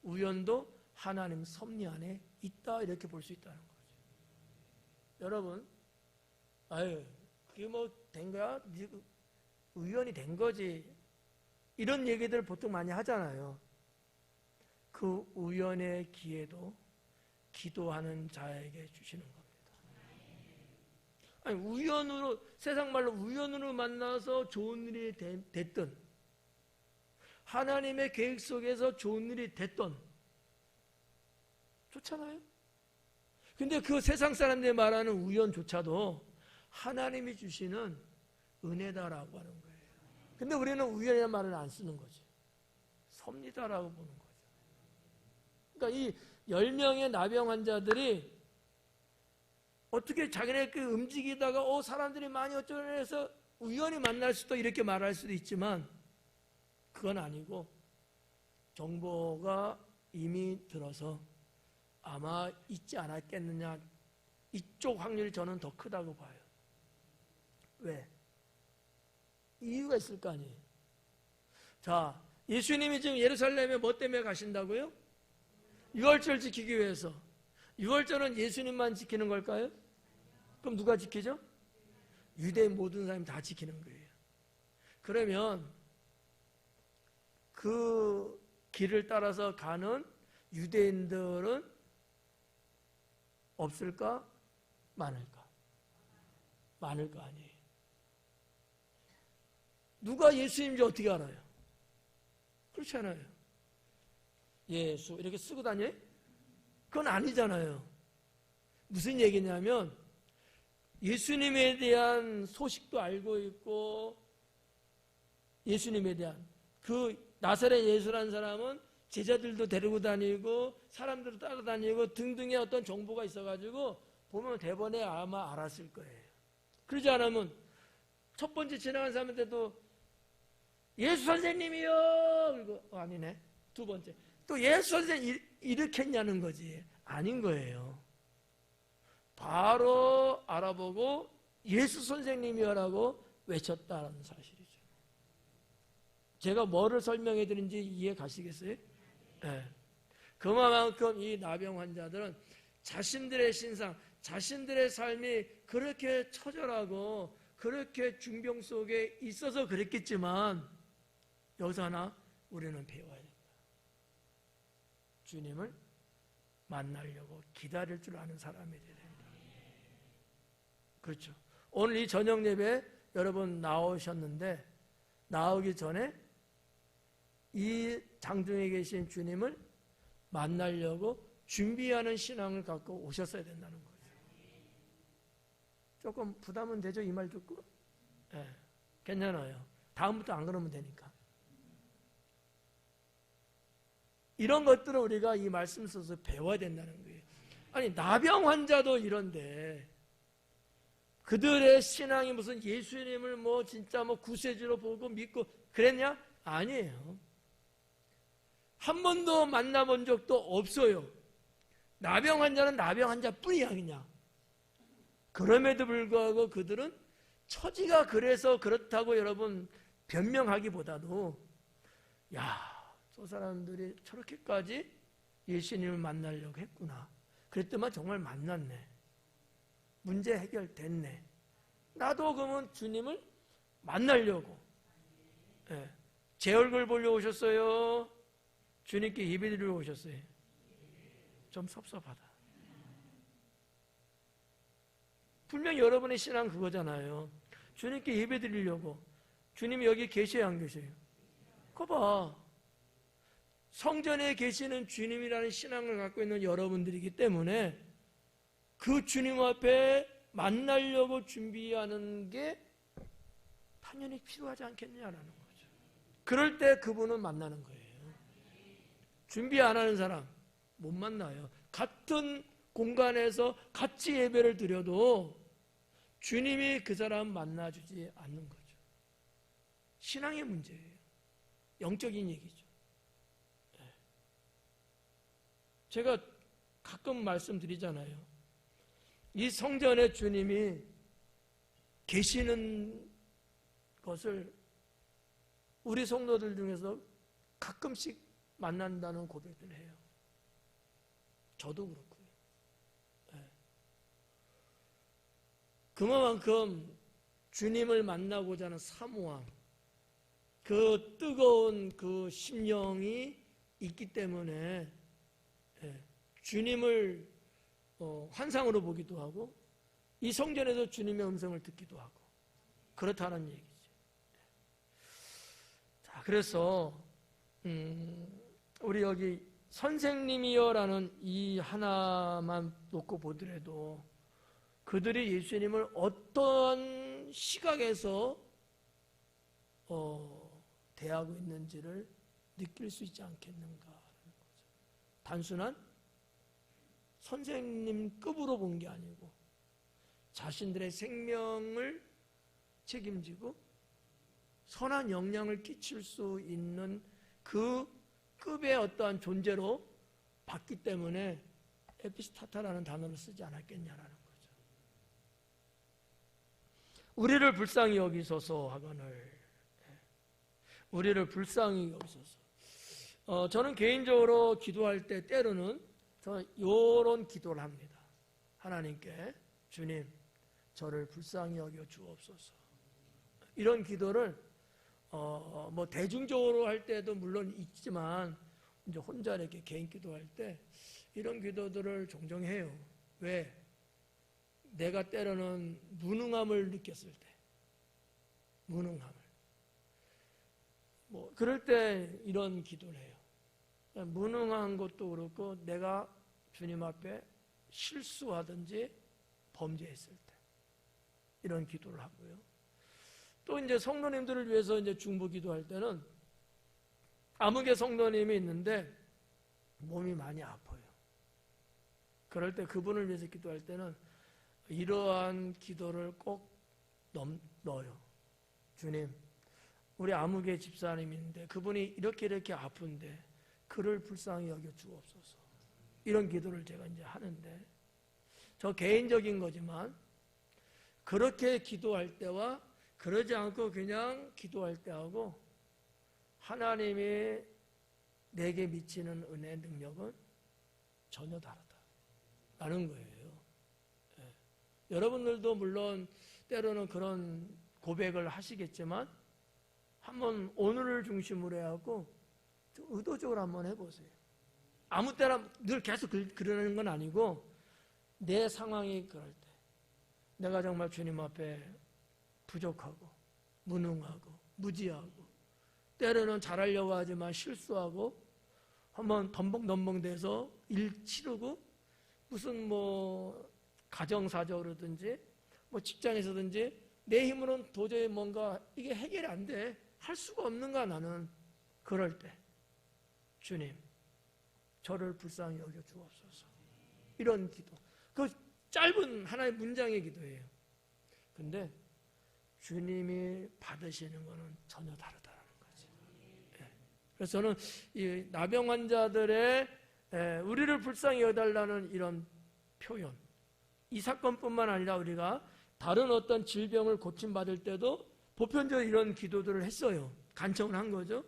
우연도 하나님 섭리 안에 있다, 이렇게 볼 수 있다는 거죠. 여러분, 그게 뭐 된 거야? 우연이 된 거지. 이런 얘기들 보통 많이 하잖아요. 그 우연의 기회도 기도하는 자에게 주시는 겁니다. 아니, 우연으로, 세상 말로 우연으로 만나서 좋은 일이 됐든, 하나님의 계획 속에서 좋은 일이 됐던, 좋잖아요? 근데 그 세상 사람들이 말하는 우연조차도 하나님이 주시는 은혜다라고 하는 거예요. 근데 우리는 우연이라는 말을 안 쓰는 거지. 섭리다라고 보는 거죠. 그러니까 이 10명의 나병 환자들이 어떻게 자기네 그 움직이다가 사람들이 많이 어쩌고 해서 우연히 만날 수도 이렇게 말할 수도 있지만 그건 아니고 정보가 이미 들어서 아마 있지 않았겠느냐, 이쪽 확률이 저는 더 크다고 봐요. 왜? 이유가 있을 거 아니에요. 자, 예수님이 지금 예루살렘에 뭐 때문에 가신다고요? 유월절 지키기 위해서. 유월절은 예수님만 지키는 걸까요? 그럼 누가 지키죠? 유대인 모든 사람이 다 지키는 거예요. 그러면 그 길을 따라서 가는 유대인들은 없을까? 많을까? 많을 거 아니에요. 누가 예수님인지 어떻게 알아요? 그렇지 않아요. 예수 이렇게 쓰고 다녀요? 그건 아니잖아요. 무슨 얘기냐면 예수님에 대한 소식도 알고 있고, 예수님에 대한 그 나사렛 예수라는 사람은 제자들도 데리고 다니고 사람들도 따라다니고 등등의 어떤 정보가 있어가지고 보면 대번에 아마 알았을 거예요. 그러지 않으면 첫 번째 지나간 사람한테도 예수 선생님이요, 그리고 아니네. 두 번째 또 예수 선생님 이렇게 했냐는 거지. 아닌 거예요. 바로 알아보고 예수 선생님이요라고 외쳤다는 사실이죠. 제가 뭐를 설명해 드린지 이해 가시겠어요? 네. 그만큼 이 나병 환자들은 자신들의 신상, 자신들의 삶이 그렇게 처절하고 그렇게 중병 속에 있어서 그랬겠지만 여기서 하나 우리는 배워야 된다. 주님을 만나려고 기다릴 줄 아는 사람이 되야 된다. 그렇죠. 오늘 이 저녁 예배 여러분 나오셨는데 나오기 전에 이 장중에 계신 주님을 만나려고 준비하는 신앙을 갖고 오셨어야 된다는 거죠. 조금 부담은 되죠? 이 말 듣고? 네, 괜찮아요. 다음부터 안 그러면 되니까. 이런 것들을 우리가 이 말씀 써서 배워야 된다는 거예요. 아니, 나병 환자도 이런데 그들의 신앙이 무슨 예수님을 뭐 진짜 뭐 구세주로 보고 믿고 그랬냐? 아니에요. 한 번도 만나본 적도 없어요. 나병 환자는 나병 환자뿐이야 그냥. 그럼에도 불구하고 그들은 처지가 그래서 그렇다고 여러분 변명하기보다도 저 사람들이 저렇게까지 예수님을 만나려고 했구나. 그랬더만 정말 만났네. 문제 해결됐네. 나도 그러면 주님을 만나려고. 네. 제 얼굴 보려 오셨어요? 주님께 예배드리러 오셨어요? 좀 섭섭하다. 분명히 여러분의 신앙 그거잖아요. 주님께 예배드리려고. 주님이 여기 계셔야 안 계셔요? 그거 봐. 성전에 계시는 주님이라는 신앙을 갖고 있는 여러분들이기 때문에 그 주님 앞에 만나려고 준비하는 게 당연히 필요하지 않겠냐라는 거죠. 그럴 때 그분은 만나는 거예요. 준비 안 하는 사람, 못 만나요. 같은 공간에서 같이 예배를 드려도 주님이 그 사람 만나주지 않는 거죠. 신앙의 문제예요. 영적인 얘기죠. 제가 가끔 말씀드리잖아요. 이 성전에 주님이 계시는 것을 우리 성도들 중에서 가끔씩 만난다는 고백을 해요. 저도 그렇고요. 그만큼 주님을 만나고자 하는 사모함, 그 뜨거운 그 심령이 있기 때문에 주님을 환상으로 보기도 하고 이 성전에서 주님의 음성을 듣기도 하고 그렇다는 얘기죠. 자, 그래서 우리 여기 선생님이여라는 이 하나만 놓고 보더라도 그들이 예수님을 어떤 시각에서 대하고 있는지를 느낄 수 있지 않겠는가. 단순한 선생님급으로 본 게 아니고 자신들의 생명을 책임지고 선한 영향을 끼칠 수 있는 그 급의 어떠한 존재로 봤기 때문에 에피스타타라는 단어를 쓰지 않았겠냐라는 거죠. 우리를 불쌍히 여기소서 하거늘. 우리를 불쌍히 여기소서. 저는 개인적으로 기도할 때 때로는 저는 이런 기도를 합니다. 하나님께 주님 저를 불쌍히 여겨 주옵소서. 이런 기도를 뭐 대중적으로 할 때도 물론 있지만 이제 혼자 이렇게 개인 기도할 때 이런 기도들을 종종 해요. 왜? 내가 때로는 무능함을 느꼈을 때, 무능함을. 뭐 그럴 때 이런 기도를 해요. 무능한 것도 그렇고 내가 주님 앞에 실수하든지 범죄했을 때 이런 기도를 하고요. 또 이제 성도님들을 위해서 이제 중보 기도할 때는 아무개 성도님이 있는데 몸이 많이 아파요. 그럴 때 그분을 위해서 기도할 때는 이러한 기도를 꼭 넣어요. 주님, 우리 아무개 집사님인데 그분이 이렇게 아픈데 그를 불쌍히 여겨 주옵소서. 이런 기도를 제가 이제 하는데 저 개인적인 거지만 그렇게 기도할 때와 그러지 않고 그냥 기도할 때하고 하나님이 내게 미치는 은혜 능력은 전혀 다르다라는 거예요. 예. 여러분들도 물론 때로는 그런 고백을 하시겠지만 한번 오늘을 중심으로 해갖고 의도적으로 한번 해보세요. 아무 때나 늘 계속 그러는 건 아니고 내 상황이 그럴 때 내가 정말 주님 앞에 부족하고 무능하고 무지하고 때로는 잘하려고 하지만 실수하고 한번 덤벙덤벙대서 일 치르고 무슨 뭐 가정사적으로든지 뭐 직장에서든지 내 힘으로는 도저히 뭔가 이게 해결이 안 돼. 할 수가 없는가 나는. 그럴 때 주님 저를 불쌍히 여겨 주옵소서. 이런 기도. 그 짧은 하나의 문장의 기도예요. 근데 주님이 받으시는 것은 전혀 다르다는 거죠. 그래서 저는 이 나병 환자들의 우리를 불쌍히 여달라는 이런 표현, 이 사건뿐만 아니라 우리가 다른 어떤 질병을 고침받을 때도 보편적으로 이런 기도들을 했어요. 간청을 한 거죠.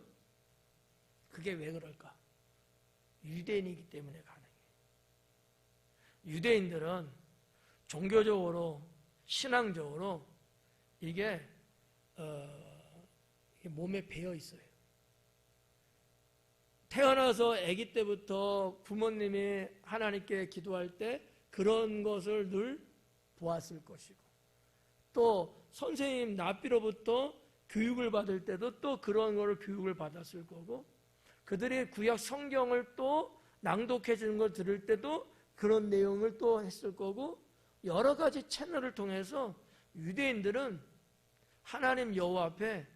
그게 왜 그럴까? 유대인이기 때문에 가능해요. 유대인들은 종교적으로 신앙적으로 이게 몸에 배어 있어요. 태어나서 아기 때부터 부모님이 하나님께 기도할 때 그런 것을 늘 보았을 것이고 또 선생님 납비로부터 교육을 받을 때도 또 그런 거를 교육을 받았을 거고 그들이 구약 성경을 또 낭독해 주는 걸 들을 때도 그런 내용을 또 했을 거고 여러 가지 채널을 통해서 유대인들은 하나님 여호와 앞에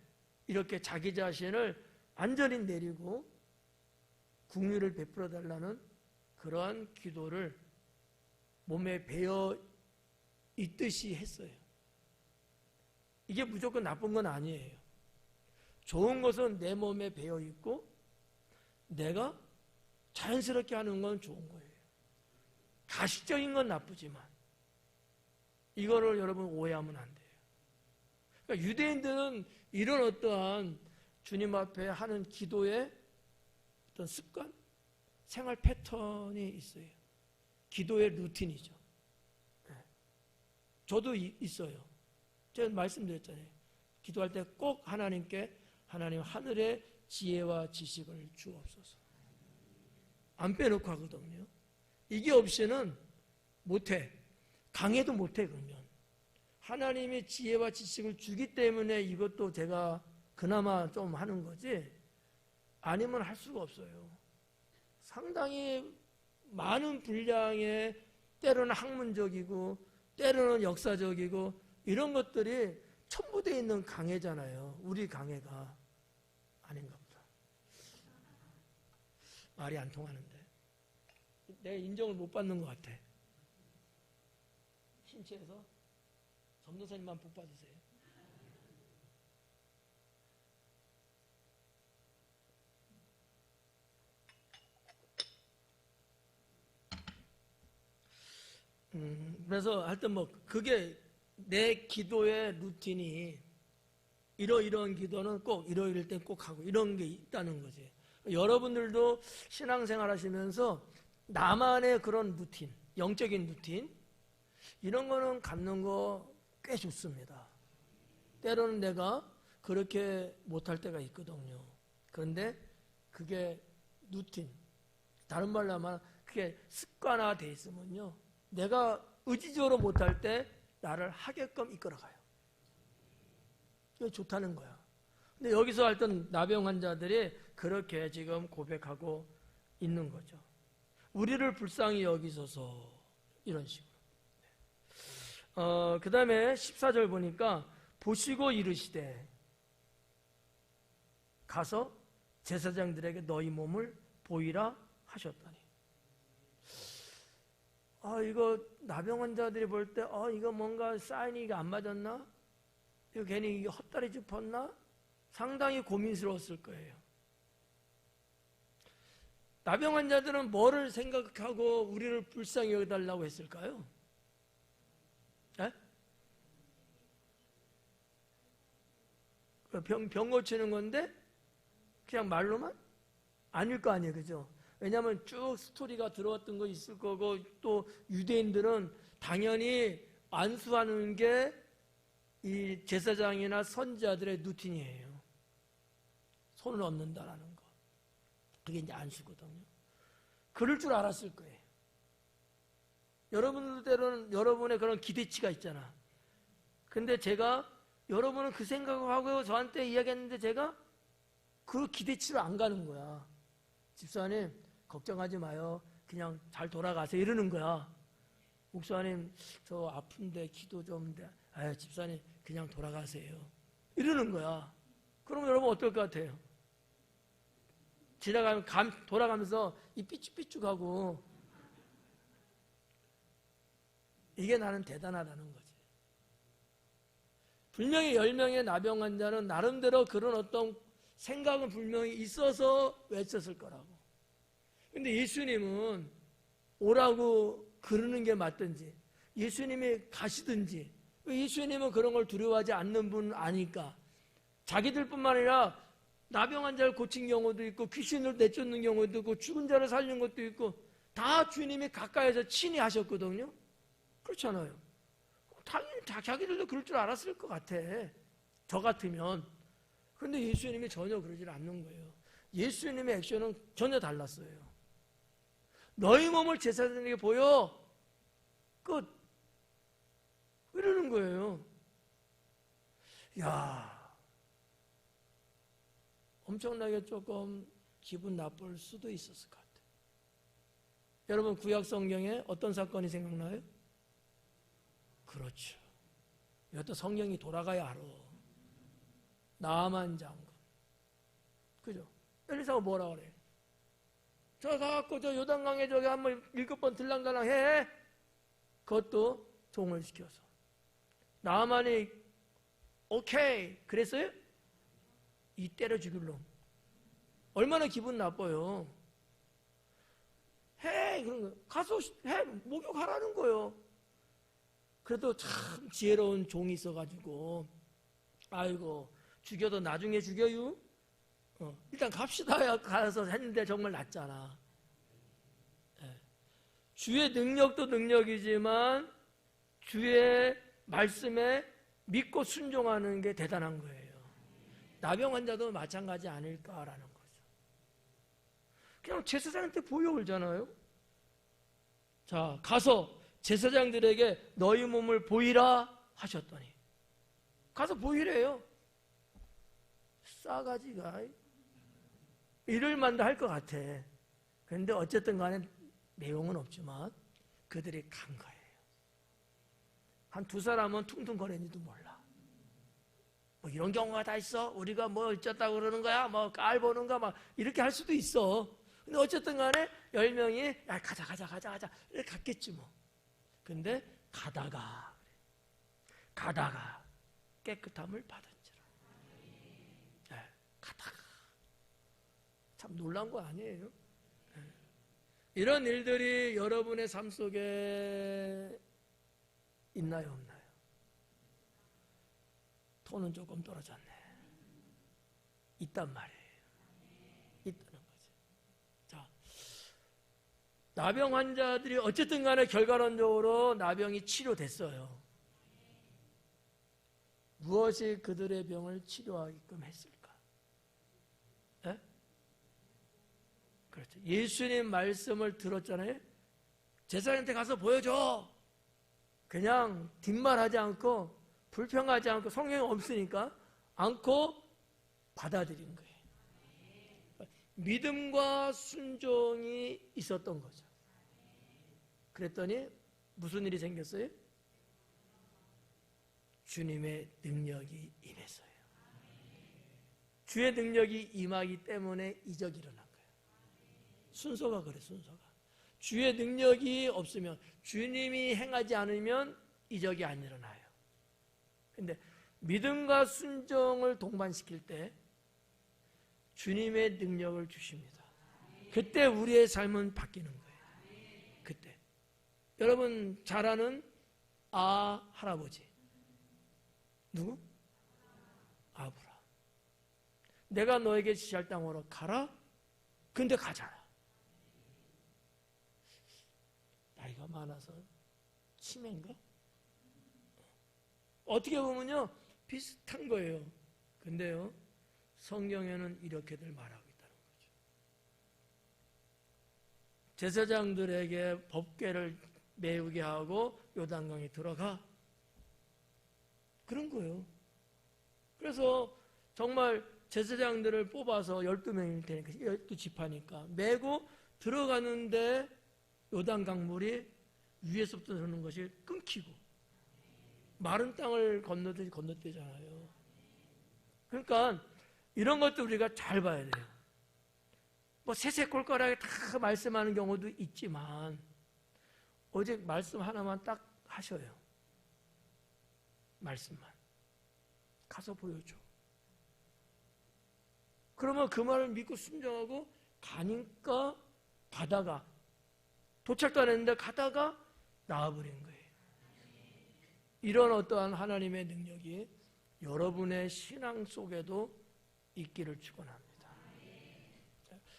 이렇게 자기 자신을 완전히 내리고 국률을 베풀어 달라는 그러한 기도를 몸에 배어 있듯이 했어요. 이게 무조건 나쁜 건 아니에요. 좋은 것은 내 몸에 배어 있고 내가 자연스럽게 하는 건 좋은 거예요. 가식적인 건 나쁘지만 이거를 여러분 오해하면 안 돼요. 그러니까 유대인들은 이런 어떠한 주님 앞에 하는 기도의 어떤 습관, 생활 패턴이 있어요. 기도의 루틴이죠. 저도 있어요. 제가 말씀드렸잖아요. 기도할 때 꼭 하나님께 하나님 하늘의 지혜와 지식을 주옵소서. 안 빼놓고 하거든요. 이게 없이는 못해. 강해도 못해. 그러면 하나님의 지혜와 지식을 주기 때문에 이것도 제가 그나마 좀 하는 거지, 아니면 할 수가 없어요. 상당히 많은 분량의 때로는 학문적이고 때로는 역사적이고 이런 것들이 첨부되어 있는 강해잖아요. 우리 강해가 아닌가 보다. 말이 안 통하는데 내 인정을 못 받는 것 같아. 신체에서 전도사님만 복 받으세요. 그래서 하여튼 뭐 그게 내 기도의 루틴이 이러이러한 기도는 꼭 이러이럴 땐 꼭 하고 이런 게 있다는 거지. 여러분들도 신앙생활 하시면서 나만의 그런 루틴, 영적인 루틴 이런 거는 갖는 거 꽤 좋습니다. 때로는 내가 그렇게 못할 때가 있거든요. 그런데 그게 루틴, 다른 말로 하면 그게 습관화돼 있으면요, 내가 의지적으로 못할 때 나를 하게끔 이끌어가요. 이게 좋다는 거야. 근데 여기서 하여튼 나병 환자들이 그렇게 지금 고백하고 있는 거죠. 우리를 불쌍히 여기소서, 이런 식으로. 그 다음에 14절 보니까 보시고 이르시되 가서 제사장들에게 너희 몸을 보이라 하셨다니. 이거 나병 환자들이 볼 때 이거 뭔가 사인이 이게 안 맞았나? 이거 괜히 이게 헛다리 짚었나? 상당히 고민스러웠을 거예요. 나병 환자들은 뭐를 생각하고 우리를 불쌍히 여겨달라고 했을까요? 네? 병 고치는 건데 그냥 말로만? 아닐 거 아니에요. 그죠? 왜냐하면 쭉 스토리가 들어왔던 거 있을 거고, 또 유대인들은 당연히 안수하는 게 이 제사장이나 선지자들의 루틴이에요. 손을 얹는다라는 거. 그게 이제 안수거든요. 그럴 줄 알았을 거예요. 여러분들 때로는 여러분의 그런 기대치가 있잖아. 근데 제가 여러분은 그 생각을 하고 저한테 이야기했는데 제가 그 기대치로 안 가는 거야. 집사님 걱정하지 마요. 그냥 잘 돌아가세요. 이러는 거야. 목사님 저 아픈데 기도 좀. 집사님 그냥 돌아가세요. 이러는 거야. 그럼 여러분 어떨 것 같아요? 지나가면 돌아가면서 이 삐죽삐죽하고, 이게 나는 대단하다는 거지. 분명히 10명의 나병 환자는 나름대로 그런 어떤 생각은 분명히 있어서 외쳤을 거라고. 근데 예수님은 오라고 그러는 게 맞든지 예수님이 가시든지, 예수님은 그런 걸 두려워하지 않는 분 아니까 자기들뿐만 아니라 나병 환자를 고친 경우도 있고 귀신을 내쫓는 경우도 있고 죽은 자를 살린 것도 있고 다 주님이 가까이서 친히 하셨거든요. 그렇잖아요. 당연히 자기들도 그럴 줄 알았을 것 같아. 저 같으면. 그런데 예수님이 전혀 그러질 않는 거예요. 예수님의 액션은 전혀 달랐어요. 너희 몸을 제사장에게 보여. 끝. 이러는 거예요. 야, 엄청나게 조금 기분 나쁠 수도 있었을 것 같아요. 여러분 구약 성경에 어떤 사건이 생각나요? 그렇죠. 이것도 성경이 돌아가야 알아. 나만 장군. 그죠? 엘리사가 뭐라 그래? 저 가갖고 저 요단강에 저기 한번 7번 들랑달랑 해. 그것도 종을 시켜서. 나만이 오케이 그랬어요? 이 때려 죽일 놈. 얼마나 기분 나빠요. 해 그런 거 가서 해 목욕하라는 거예요. 그래도 참 지혜로운 종이 있어가지고 아이고 죽여도 나중에 죽여요. 일단 갑시다 가서 했는데 정말 낫잖아. 주의 능력도 능력이지만 주의 말씀에 믿고 순종하는 게 대단한 거예요. 나병 환자도 마찬가지 아닐까라는 거죠. 그냥 제사장한테 보여올잖아요. 자, 가서 제사장들에게 너희 몸을 보이라 하셨더니 가서 보이래요. 싸가지가 이럴만도 할 것 같아. 그런데 어쨌든 간에 내용은 없지만 그들이 간 거예요. 한 2사람은 퉁퉁거리는지도 몰라. 뭐 이런 경우가 다 있어. 우리가 뭐 어쩌다고 그러는 거야. 뭐 깔 보는가 막 이렇게 할 수도 있어. 근데 어쨌든 간에 10명이 야 가자 이렇게 갔겠지 뭐. 근데 가다가 깨끗함을 받은지라. 가다가 참 놀란 거 아니에요? 이런 일들이 여러분의 삶 속에 있나요, 없나요? 톤은 조금 떨어졌네. 있단 말이에요. 있다는 거죠. 자, 나병 환자들이 어쨌든 간에 결과론적으로 나병이 치료됐어요. 무엇이 그들의 병을 치료하게끔 했을까? 에? 그렇죠. 예수님 말씀을 들었잖아요. 제사장한테 가서 보여줘. 그냥 뒷말하지 않고 불평하지 않고 성경이 없으니까 않고 받아들인 거예요. 믿음과 순종이 있었던 거죠. 그랬더니 무슨 일이 생겼어요? 주님의 능력이 임했어요. 주의 능력이 임하기 때문에 이적이 일어난 거예요. 순서가 그래, 순서가. 주의 능력이 없으면, 주님이 행하지 않으면 이적이 안 일어나요. 근데 믿음과 순종을 동반시킬 때 주님의 능력을 주십니다. 그때 우리의 삶은 바뀌는 거예요. 그때. 여러분 잘 아는 할아버지. 누구? 아브라함. 내가 너에게 지시할 땅으로 가라. 근데 가잖아. 나이가 많아서 치매인가? 어떻게 보면요 비슷한 거예요. 근데요 성경에는 이렇게들 말하고 있다는 거죠. 제사장들에게 법궤를 메우게 하고 요단강에 들어가. 그런 거예요. 그래서 정말 제사장들을 뽑아서 12명일 테니까 12지파니까 메고 들어가는데 요단강 물이 위에서부터 흐르는 것이 끊기고 마른 땅을 건너듯이 건너뛰잖아요. 그러니까 이런 것도 우리가 잘 봐야 돼요. 뭐 세세꼴꼴하게 다 말씀하는 경우도 있지만 오직 말씀 하나만 딱 하셔요. 말씀만. 가서 보여줘. 그러면 그 말을 믿고 순종하고 가니까 가다가 도착도 안 했는데 가다가 나와버린 거예요. 이런 어떠한 하나님의 능력이 여러분의 신앙 속에도 있기를 축원합니다.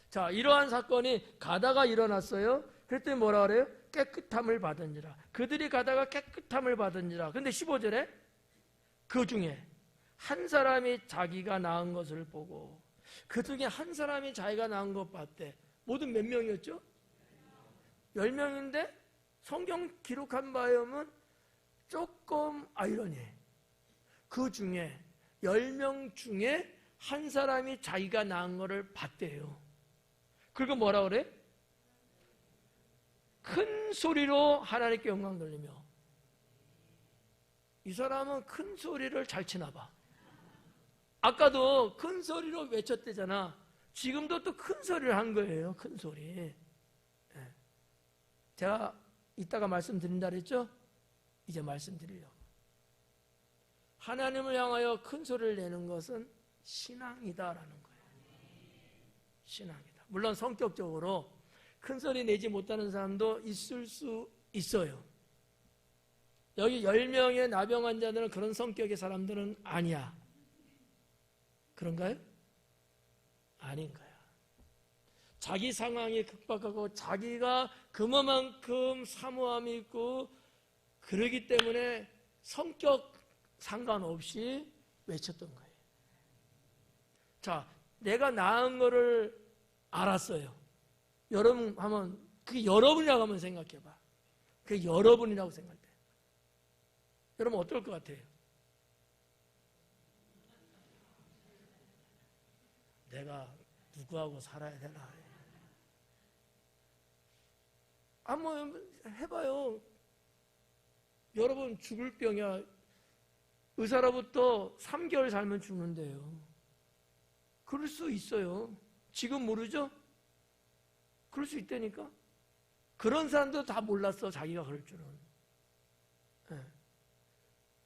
자, 이러한 사건이 가다가 일어났어요. 그랬더니 뭐라 그래요? 깨끗함을 받은지라. 그들이 가다가 깨끗함을 받은지라. 근데 15절에 그 중에 한 사람이 자기가 낳은 것을 보고 그 중에 한 사람이 자기가 낳은 것 봤대. 모두 몇 명이었죠? 10명인데 성경 기록한 바에 의하면 조금 아이러니해. 그 중에 10명 중에 한 사람이 자기가 낳은 것을 봤대요. 그리고 뭐라 그래? 큰 소리로 하나님께 영광 돌리며. 이 사람은 큰 소리를 잘 치나 봐. 아까도 큰 소리로 외쳤대잖아. 지금도 또 큰 소리를 한 거예요. 큰 소리. 제가 이따가 말씀드린다 그랬죠? 이제 말씀드리려고. 하나님을 향하여 큰 소리를 내는 것은 신앙이다라는 거예요. 신앙이다. 물론 성격적으로 큰 소리 내지 못하는 사람도 있을 수 있어요. 여기 10명의 나병 환자들은 그런 성격의 사람들은 아니야. 그런가요? 아닌 거야. 자기 상황이 급박하고 자기가 그만큼 사모함이 있고 그러기 때문에 성격 상관없이 외쳤던 거예요. 자, 내가 나은 거를 알았어요. 여러분 하면 그게 여러분이라고 한번 생각해봐. 그게 여러분이라고 생각해. 여러분 어떨 것 같아요? 내가 누구하고 살아야 되나? 한번 해봐요. 여러분 죽을 병이야. 의사로부터 3개월 살면 죽는데요. 그럴 수 있어요. 지금 모르죠? 그럴 수 있다니까? 그런 사람도 다 몰랐어. 자기가 그럴 줄은.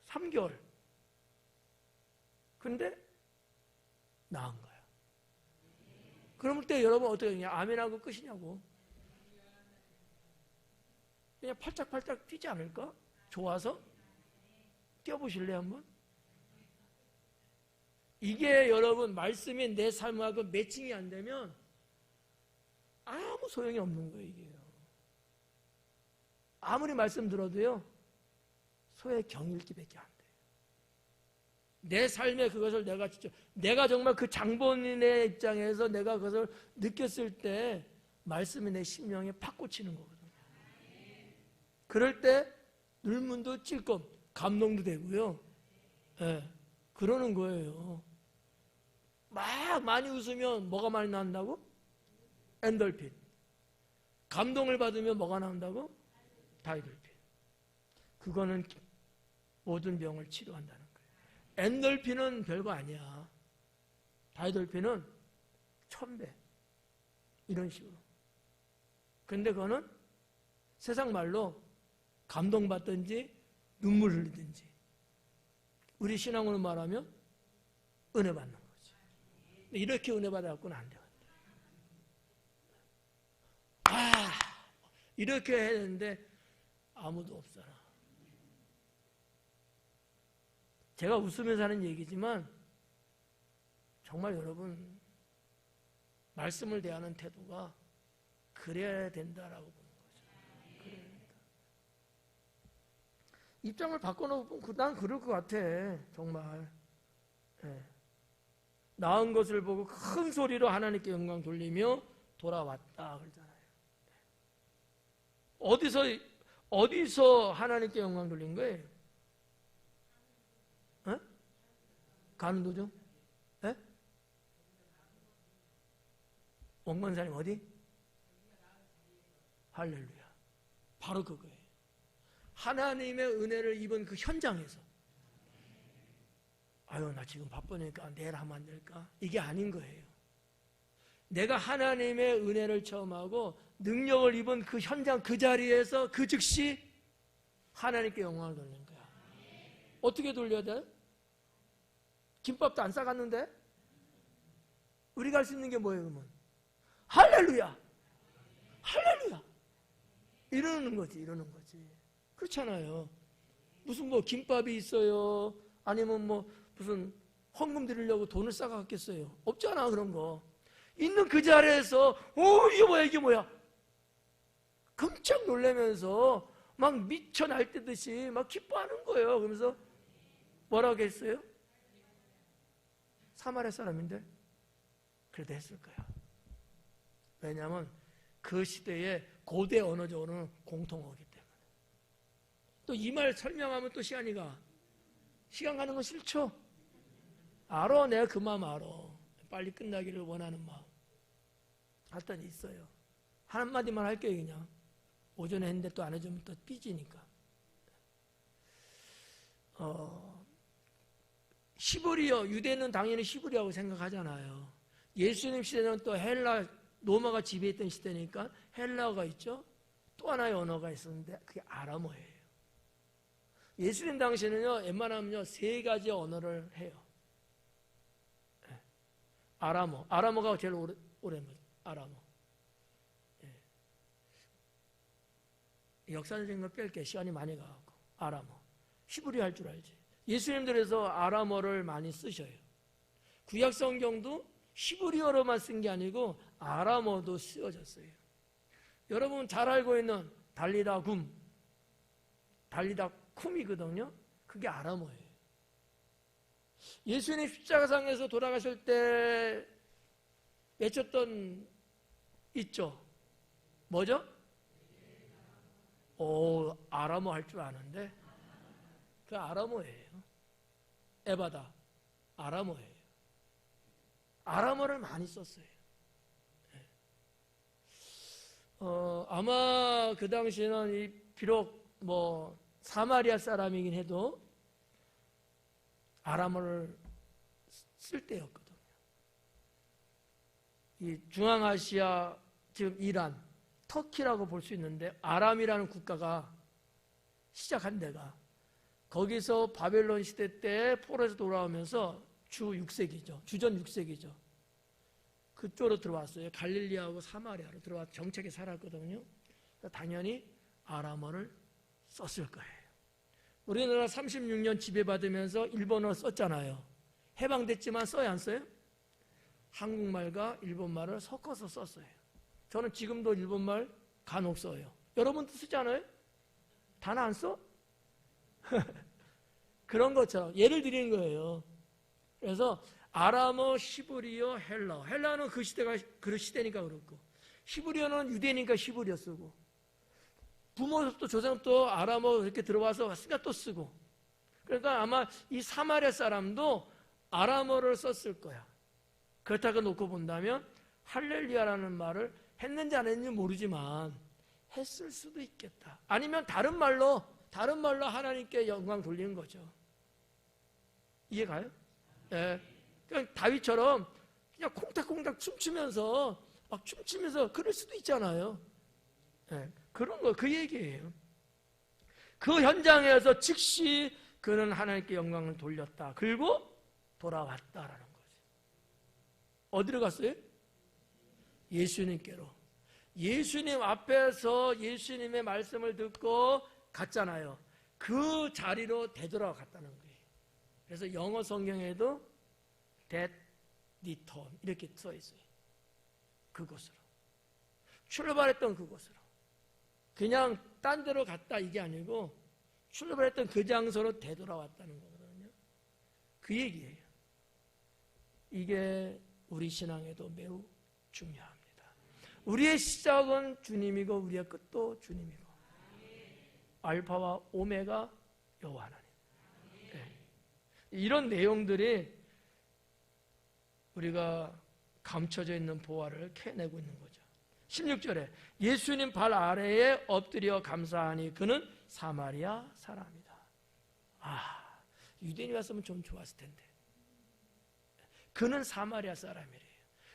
3개월. 근데 나은 거야. 그럴 때 여러분 어떻게 그냥 아멘하고 끝이냐고. 그냥 팔짝팔짝 뛰지 않을까? 좋아서? 뛰어보실래요 한번? 이게 여러분 말씀이 내 삶하고 매칭이 안 되면 아무 소용이 없는 거예요. 이게요. 아무리 말씀 들어도요 소의 경읽기밖에 안 돼요. 내 삶에 그것을 내가 정말 그 장본인의 입장에서 내가 그것을 느꼈을 때 말씀이 내 심령에 팍 꽂히는 거거든요. 그럴 때 눈물도 찔끔 감동도 되고요. 그러는 거예요. 막 많이 웃으면 뭐가 많이 난다고? 엔돌핀. 감동을 받으면 뭐가 나온다고? 다이돌핀. 그거는 모든 병을 치료한다는 거예요. 엔돌핀은 별거 아니야. 다이돌핀은 1000배. 이런 식으로. 근데 그거는 세상 말로 감동받든지 눈물 흘리든지 우리 신앙으로 말하면 은혜 받는 거지. 이렇게 은혜 받아갖고는 안 돼요. 이렇게 해야 되는데 아무도 없잖아. 제가 웃으면서 하는 얘기지만 정말 여러분 말씀을 대하는 태도가 그래야 된다라고 보는 거죠. 그래야 된다. 입장을 바꿔놓고 난 그럴 것 같아. 정말. 나은 것을 보고 큰 소리로 하나님께 영광 돌리며 돌아왔다 그러잖아요. 어디서 하나님께 영광 돌린 거예요? 가는 도중? 원건사님 어디? 할렐루야. 바로 그거예요. 하나님의 은혜를 입은 그 현장에서 아유 나 지금 바쁘니까 내일 하면 안 될까? 이게 아닌 거예요. 내가 하나님의 은혜를 체험하고 능력을 입은 그 현장 그 자리에서 그 즉시 하나님께 영광을 돌리는 거야. 어떻게 돌려야 돼? 김밥도 안 싸갔는데? 우리가 할 수 있는 게 뭐예요 그러면? 할렐루야! 할렐루야! 이러는 거지. 그렇잖아요. 무슨 뭐 김밥이 있어요? 아니면 뭐 무슨 헌금 드리려고 돈을 싸갔겠어요? 없잖아 그런 거. 있는 그 자리에서 이게 뭐야? 깜짝 놀라면서 막 미쳐 날뛰듯이 막 기뻐하는 거예요. 그러면서 뭐라고 했어요? 사마리아 사람인데 그래도 했을 거야. 왜냐하면 그 시대에 고대 언어적으로는 공통어기 때문에. 또 이 말 설명하면 또 시간 가는 거 싫죠? 알아. 내가 그 마음 알아. 빨리 끝나기를 원하는 마음. 하여튼 있어요. 한마디만 할게요 그냥. 오전에 했는데 또 안 해주면 또 삐지니까. 시브리어, 유대는 당연히 시브리어라고 생각하잖아요. 예수님 시대는 또 헬라, 로마가 지배했던 시대니까 헬라어가 있죠. 또 하나의 언어가 있었는데 그게 아람어예요. 예수님 당시에는요, 웬만하면요, 3가지 언어를 해요. 아람어. 아람어가 제일 오랜 거죠. 아람어. 역사적인 걸 뺄게 시간이 많이 가고. 아람어. 히브리 할 줄 알지. 예수님들에서 아람어를 많이 쓰셔요. 구약 성경도 히브리어로만 쓴 게 아니고 아람어도 쓰여졌어요. 여러분 잘 알고 있는 달리다 쿰이거든요. 그게 아람어예요. 예수님 십자가상에서 돌아가실 때 외쳤던 있죠. 뭐죠? 아람어 할 줄 아는데 그 아람어예요. 에바다 아람어예요. 아람어를 많이 썼어요. 아마 그 당시에는 비록 사마리아 사람이긴 해도 아람어를 쓸 때였거든요. 이 중앙아시아, 지금 이란, 터키라고 볼 수 있는데 아람이라는 국가가 시작한 데가 거기서 바벨론 시대 때 포로에서 돌아오면서 주전 6세기죠. 그쪽으로 들어왔어요. 갈릴리하고 사마리아로 들어와서 정착에 살았거든요. 당연히 아람어를 썼을 거예요. 우리나라 36년 지배받으면서 일본어 썼잖아요. 해방됐지만 써요, 안 써요? 한국말과 일본말을 섞어서 썼어요. 저는 지금도 일본말 간혹 써요. 여러분도 쓰지 않아요? 단어 안 써? 그런 것처럼 예를 드리는 거예요. 그래서 아람어, 히브리어, 헬라어. 헬라어는 그 시대니까 그렇고, 히브리어는 유대니까 히브리어 쓰고, 부모부터 조상부터 아람어 이렇게 들어와서 왔으니까 또 쓰고. 그러니까 아마 이 사마리아 사람도 아람어를 썼을 거야. 그렇다고 놓고 본다면 할렐루야라는 말을 했는지 안 했는지 모르지만 했을 수도 있겠다. 아니면 다른 말로 하나님께 영광 돌리는 거죠. 이해가요? 예. 그냥 다윗처럼 그냥 콩닥콩닥 춤추면서 그럴 수도 있잖아요. 예. 그런 거, 그 얘기예요. 그 현장에서 즉시 그는 하나님께 영광을 돌렸다. 그리고 돌아왔다라는 거죠. 어디로 갔어요? 예수님께로. 예수님 앞에서 예수님의 말씀을 듣고 갔잖아요. 그 자리로 되돌아갔다는 거예요. 그래서 영어 성경에도 that return 이렇게 써 있어요. 그곳으로. 출발했던 그곳으로. 그냥 딴 데로 갔다 이게 아니고 출발했던 그 장소로 되돌아왔다는 거거든요. 그 얘기예요. 이게 우리 신앙에도 매우 중요합니다. 우리의 시작은 주님이고 우리의 끝도 주님이고 알파와 오메가 여호와 하나님. 네. 이런 내용들이 우리가 감춰져 있는 보화를 캐내고 있는 거죠. 16절에 예수님 발 아래에 엎드려 감사하니 그는 사마리아 사람이다. 유대인이 왔으면 좀 좋았을 텐데. 그는 사마리아 사람이래요.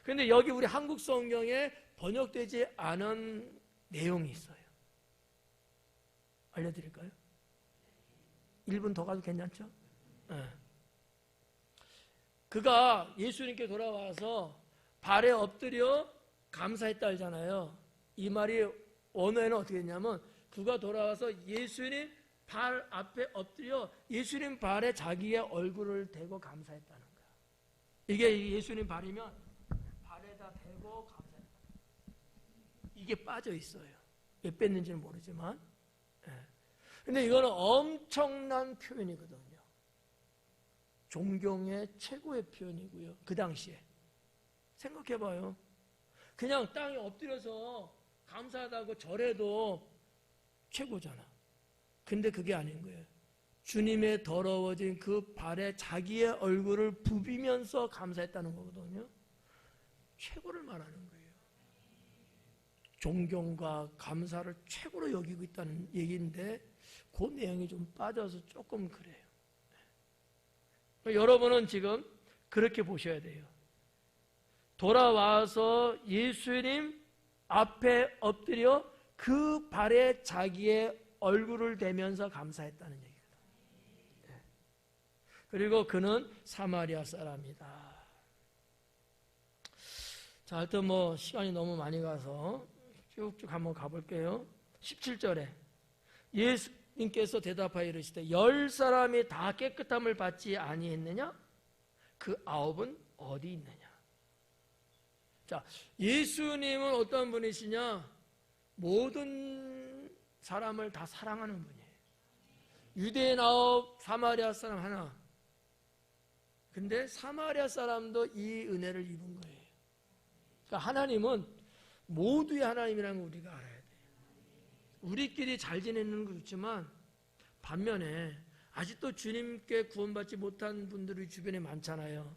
그런데 여기 우리 한국 성경에 번역되지 않은 내용이 있어요. 알려드릴까요? 1분 더 가도 괜찮죠? 네. 그가 예수님께 돌아와서 발에 엎드려 감사했다 하잖아요. 이 말이 원어에는 어떻게 했냐면 그가 돌아와서 예수님 발 앞에 엎드려 예수님 발에 자기의 얼굴을 대고 감사했다는 거야. 이게 예수님 발이면 발에다 대고 감사했다. 이게 빠져 있어요. 왜 뺐는지는 모르지만. 근데 이거는 엄청난 표현이거든요. 존경의 최고의 표현이고요. 그 당시에. 생각해봐요. 그냥 땅에 엎드려서 감사하다고 절해도 최고잖아. 근데 그게 아닌 거예요. 주님의 더러워진 그 발에 자기의 얼굴을 부비면서 감사했다는 거거든요. 최고를 말하는 거예요. 존경과 감사를 최고로 여기고 있다는 얘기인데 그 내용이 좀 빠져서 조금 그래요. 여러분은 지금 그렇게 보셔야 돼요. 돌아와서 예수님 앞에 엎드려 그 발에 자기의 얼굴을 대면서 감사했다는 얘기입니다. 그리고 그는 사마리아 사람이다. 자, 하여튼 시간이 너무 많이 가서 쭉쭉 한번 가볼게요. 17절에 예수님께서 대답하여 이르시되 10사람이 다 깨끗함을 받지 아니했느냐? 그 9은 어디 있느냐? 자, 예수님은 어떤 분이시냐? 모든 사람을 다 사랑하는 분이에요. 유대인 9, 사마리아 사람 하나. 근데 사마리아 사람도 이 은혜를 입은 거예요. 그러니까 하나님은 모두의 하나님이라는 걸 우리가 알아야 돼요. 우리끼리 잘 지내는 건 좋지만 반면에 아직도 주님께 구원받지 못한 분들이 주변에 많잖아요.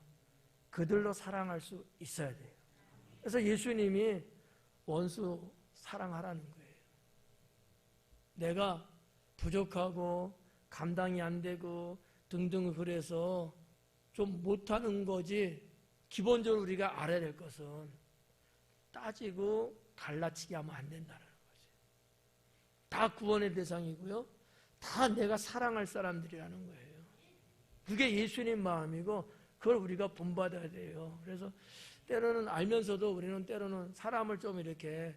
그들로 사랑할 수 있어야 돼요. 그래서 예수님이 원수 사랑하라는 거예요. 내가 부족하고 감당이 안 되고 등등 그래서 좀 못하는 거지, 기본적으로 우리가 알아야 될 것은 따지고 갈라치기 하면 안 된다는 거지. 다 구원의 대상이고요. 다 내가 사랑할 사람들이라는 거예요. 그게 예수님 마음이고 그걸 우리가 본받아야 돼요. 그래서 때로는 알면서도 우리는 때로는 사람을 좀 이렇게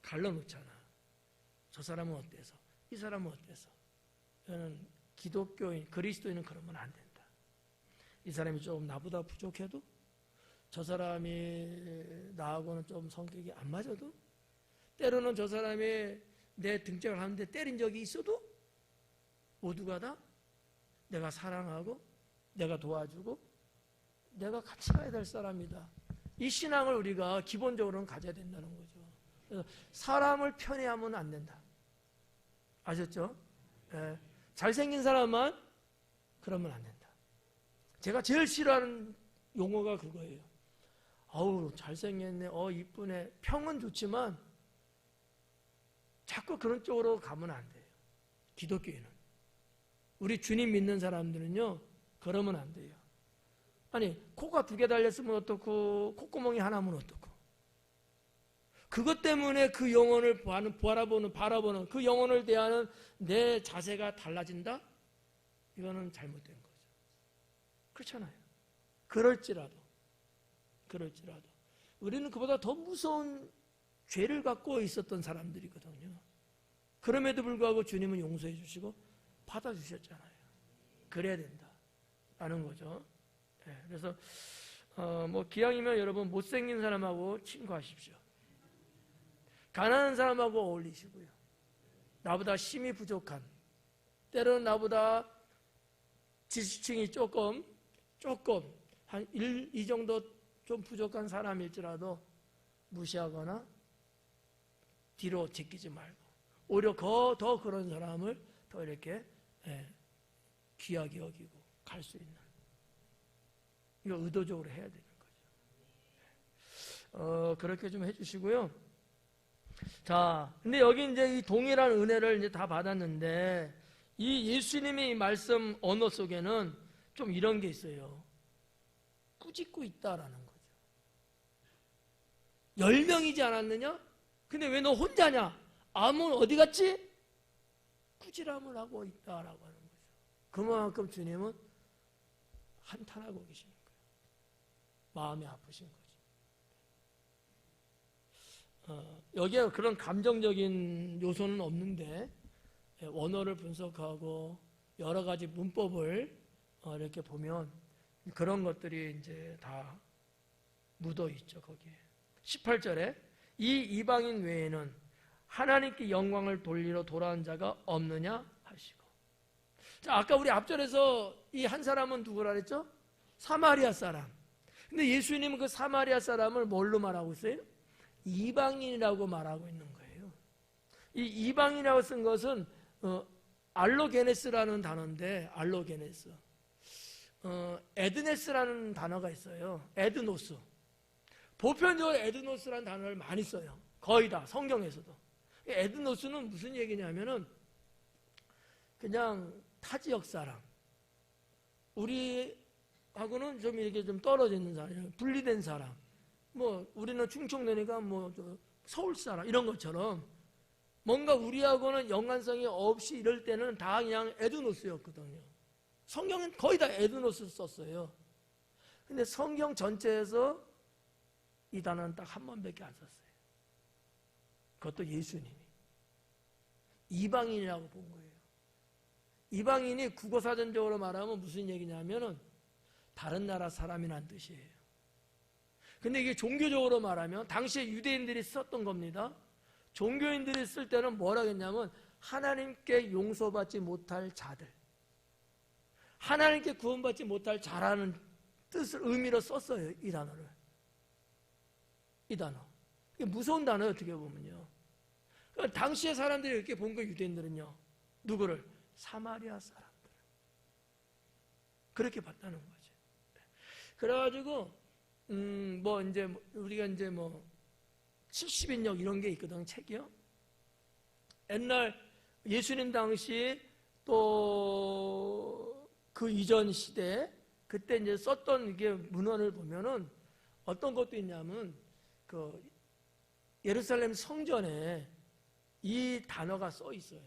갈라놓잖아. 저 사람은 어때서? 이 사람은 어때서? 저는 기독교인, 그리스도인은 그러면 안 된다. 이 사람이 좀 나보다 부족해도, 저 사람이 나하고는 좀 성격이 안 맞아도, 때로는 저 사람이 내 등짝을 하는데 때린 적이 있어도 모두가 다 내가 사랑하고 내가 도와주고 내가 같이 가야 될 사람이다. 이 신앙을 우리가 기본적으로는 가져야 된다는 거죠. 그래서 사람을 편애하면 안 된다. 아셨죠? 예. 잘생긴 사람만 그러면 안 된다. 제가 제일 싫어하는 용어가 그거예요. 어우, 잘생겼네, 이쁘네. 평은 좋지만 자꾸 그런 쪽으로 가면 안 돼요. 기독교인은. 우리 주님 믿는 사람들은요, 그러면 안 돼요. 아니, 코가 2개 달렸으면 어떻고, 콧구멍이 하나면 어떻고. 그것 때문에 그 영혼을 바라보는 그 영혼을 대하는 내 자세가 달라진다? 이거는 잘못된 거죠. 그렇잖아요. 그럴지라도 우리는 그보다 더 무서운 죄를 갖고 있었던 사람들이거든요. 그럼에도 불구하고 주님은 용서해 주시고 받아주셨잖아요. 그래야 된다라는 거죠. 네, 그래서 기왕이면 여러분 못생긴 사람하고 친구하십시오. 가난한 사람하고 어울리시고요. 나보다 힘이 부족한, 때로는 나보다 지식층이 조금 한 2 정도 좀 부족한 사람일지라도 무시하거나 뒤로 제끼지 말고 오히려 더 그런 사람을 더 이렇게 귀하게 여기고 갈 수 있는, 이거 의도적으로 해야 되는 거죠. 그렇게 좀 해주시고요. 자, 근데 여기 이제 이 동일한 은혜를 이제 다 받았는데 이 예수님의 이 말씀 언어 속에는 좀 이런 게 있어요. 꾸짖고 있다라는 거죠. 10명이지 않았느냐? 근데 왜 너 혼자냐? 아몬 어디 갔지? 꾸지람을 하고 있다라고 하는 거죠. 그만큼 주님은 한탄하고 계시는 거예요. 마음이 아프신 거죠. 여기에 그런 감정적인 요소는 없는데 원어를 분석하고 여러 가지 문법을 이렇게 보면 그런 것들이 이제 다 묻어 있죠. 거기에 18절에 이 이방인 외에는 하나님께 영광을 돌리러 돌아온 자가 없느냐 하시고. 자, 아까 우리 앞절에서 이 한 사람은 누구라 그랬죠? 사마리아 사람. 근데 예수님은 그 사마리아 사람을 뭘로 말하고 있어요? 이방인이라고 말하고 있는 거예요. 이 이방인이라고 쓴 것은 알로게네스라는 단어인데, 알로게네스. 에드네스라는 단어가 있어요. 에드노스. 보편적으로 에드노스라는 단어를 많이 써요. 거의 다 성경에서도. 에드노스는 무슨 얘기냐면은 그냥 타 지역 사람, 우리 하고는 좀 이렇게 좀 떨어져 있는 사람, 분리된 사람. 뭐 우리는 충청도니까 뭐 서울 사람 이런 것처럼 뭔가 우리하고는 연관성이 없이 이럴 때는 다 그냥 에드노스였거든요. 성경은 거의 다 에드노스 썼어요. 근데 성경 전체에서 이 단어는 딱 한 번밖에 안 썼어요. 그것도 예수님이 이방인이라고 본 거예요. 이방인이 국어사전적으로 말하면 무슨 얘기냐면은 다른 나라 사람이란 뜻이에요. 근데 이게 종교적으로 말하면 당시에 유대인들이 썼던 겁니다. 종교인들이 쓸 때는 뭐라 했냐면 하나님께 용서받지 못할 자들, 하나님께 구원받지 못할 자라는 뜻을 의미로 썼어요. 이 단어를. 이 단어. 이게 무서운 단어예요. 어떻게 보면요. 그러니까 당시에 사람들이 이렇게 본 거예요. 유대인들은요. 누구를? 사마리아 사람들. 그렇게 봤다는 거죠. 그래가지고 뭐 이제 우리가 이제 뭐 70인역 이런 게 있거든, 책이요. 옛날 예수님 당시 또 그 이전 시대 그때 이제 썼던 이게 문헌을 보면은 어떤 것도 있냐면 그 예루살렘 성전에 이 단어가 써 있어요.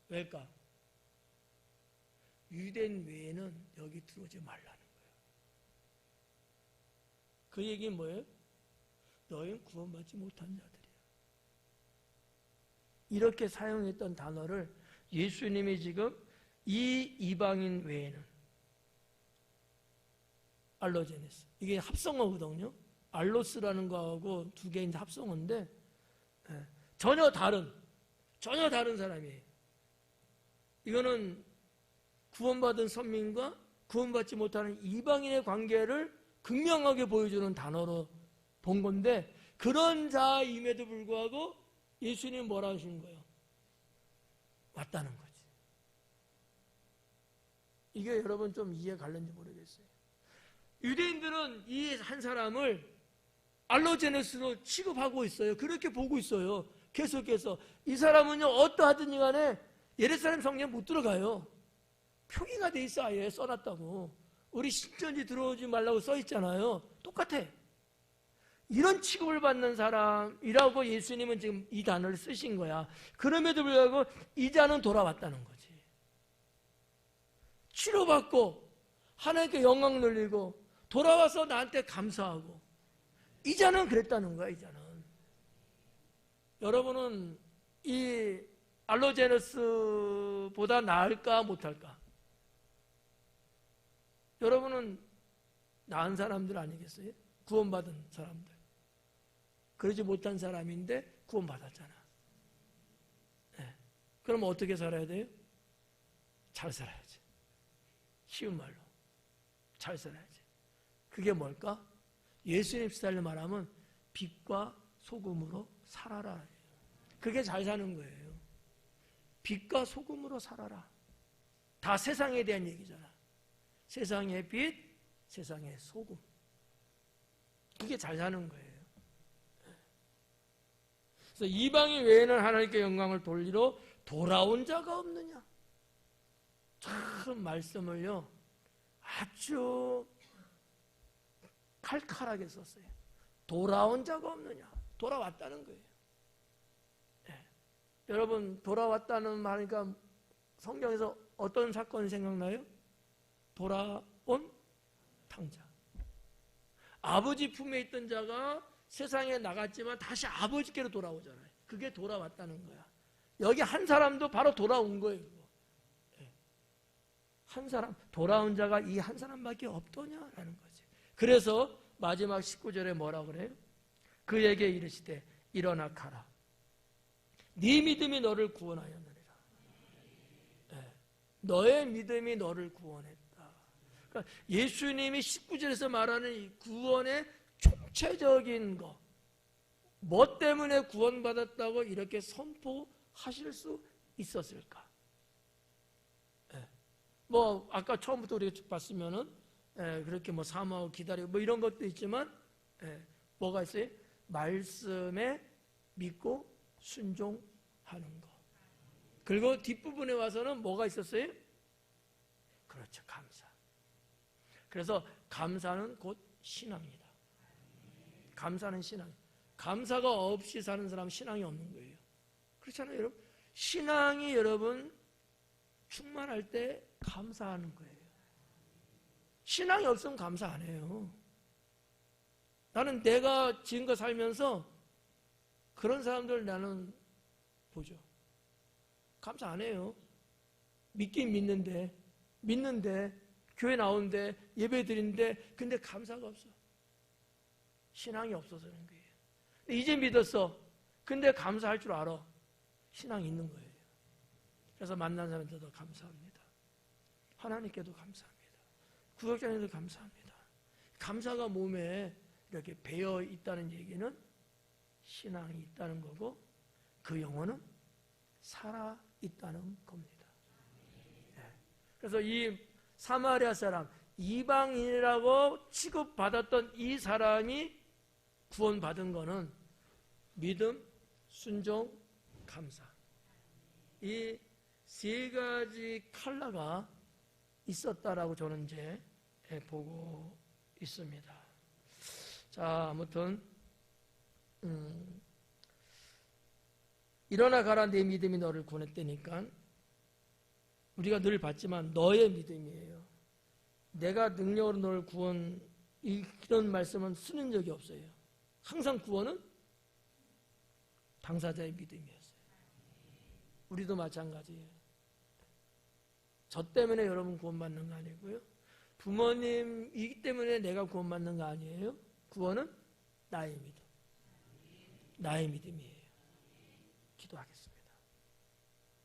왜일까? 유대인 외에는 여기 들어오지 말라는 거예요. 그 얘기는 뭐예요? 너희는 구원받지 못한 자들이야. 이렇게 사용했던 단어를 예수님이 지금 이 이방인 외에는 알로제네스, 이게 합성어거든요. 알로스라는 거하고 두 개인 합성어인데 전혀 다른 사람이에요. 이거는 구원받은 선민과 구원받지 못하는 이방인의 관계를 극명하게 보여주는 단어로 본 건데, 그런 자임에도 불구하고 예수님이 뭐라 하시는 거예요? 왔다는 거지. 이게 여러분 좀 이해 갈는지 모르겠어요. 유대인들은 이 한 사람을 알로제네스로 취급하고 있어요. 그렇게 보고 있어요. 계속해서 이 사람은요 어떠하든지 간에 예루살렘 성전 못 들어가요. 표기가 돼 있어. 아예 써놨다고. 우리 신전지 들어오지 말라고 써 있잖아요. 똑같아. 이런 취급을 받는 사람이라고 예수님은 지금 이 단어를 쓰신 거야. 그럼에도 불구하고 이자는 돌아왔다는 거지. 치료받고 하나님께 영광 돌리고 돌아와서 나한테 감사하고, 이자는 그랬다는 거야. 이자는. 여러분은 이 알로제네스보다 나을까 못할까? 여러분은 나은 사람들 아니겠어요? 구원받은 사람들. 그러지 못한 사람인데 구원받았잖아. 네. 그럼 어떻게 살아야 돼요? 잘 살아야지. 쉬운 말로 잘 살아야지. 그게 뭘까? 예수님 스타일로 말하면 빛과 소금으로 살아라. 그게 잘 사는 거예요. 빛과 소금으로 살아라. 다 세상에 대한 얘기잖아. 세상의 빛, 세상의 소금. 그게 잘 사는 거예요. 그래서 이방인 외에는 하나님께 영광을 돌리러 돌아온 자가 없느냐. 참 말씀을요 아주 칼칼하게 썼어요. 돌아온 자가 없느냐. 돌아왔다는 거예요. 네. 여러분 돌아왔다는 말이니까 성경에서 어떤 사건이 생각나요? 돌아온 탕자. 아버지 품에 있던 자가 세상에 나갔지만 다시 아버지께로 돌아오잖아요. 그게 돌아왔다는 거야. 여기 한 사람도 바로 돌아온 거예요. 한 사람, 돌아온 자가 이 한 사람밖에 없더냐라는 거지. 그래서 마지막 19절에 뭐라고 그래요? 그에게 이르시되 일어나 가라. 네 믿음이 너를 구원하였느니라. 네. 너의 믿음이 너를 구원했다. 그러니까 예수님이 19절에서 말하는 이 구원의 총체적인 거, 뭐 때문에 구원받았다고 이렇게 선포하실 수 있었을까? 뭐 아까 처음부터 우리가 봤으면은 그렇게 뭐 사모하고 기다리고 뭐 이런 것도 있지만 뭐가 있어요? 말씀에 믿고 순종하는 거. 그리고 뒷부분에 와서는 뭐가 있었어요? 그렇죠. 감사. 그래서 감사는 곧 신앙이다. 감사는 신앙. 감사가 없이 사는 사람은 신앙이 없는 거예요. 그렇잖아요, 여러분. 신앙이 여러분 충만할 때 감사하는 거예요. 신앙이 없으면 감사 안 해요. 나는 내가 지금껏 살면서 그런 사람들 나는 보죠. 감사 안 해요. 믿긴 믿는데 교회 나오는데 예배 드리는데 근데 감사가 없어. 신앙이 없어서 그런 거예요. 이제 믿었어. 근데 감사할 줄 알아. 신앙이 있는 거예요. 그래서 만난 사람들도 감사합니다. 하나님께도 감사합니다. 구역장님도 감사합니다. 감사가 몸에 이렇게 배어 있다는 얘기는 신앙이 있다는 거고 그 영혼은 살아 있다는 겁니다. 그래서 이 사마리아 사람, 이방인이라고 취급받았던 이 사람이 구원받은 거는 믿음, 순종, 감사. 이 세 가지 컬러가 있었다라고 저는 이제 보고 있습니다. 자, 아무튼 일어나 가라 내 믿음이 너를 구원했다니까 우리가 늘 봤지만 너의 믿음이에요. 내가 능력으로 너를 구원 이런 말씀은 쓰는 적이 없어요. 항상 구원은 당사자의 믿음이었어요. 우리도 마찬가지예요. 저 때문에 여러분 구원받는 거 아니고요. 부모님이기 때문에 내가 구원받는 거 아니에요. 구원은 나의 믿음. 나의 믿음이에요.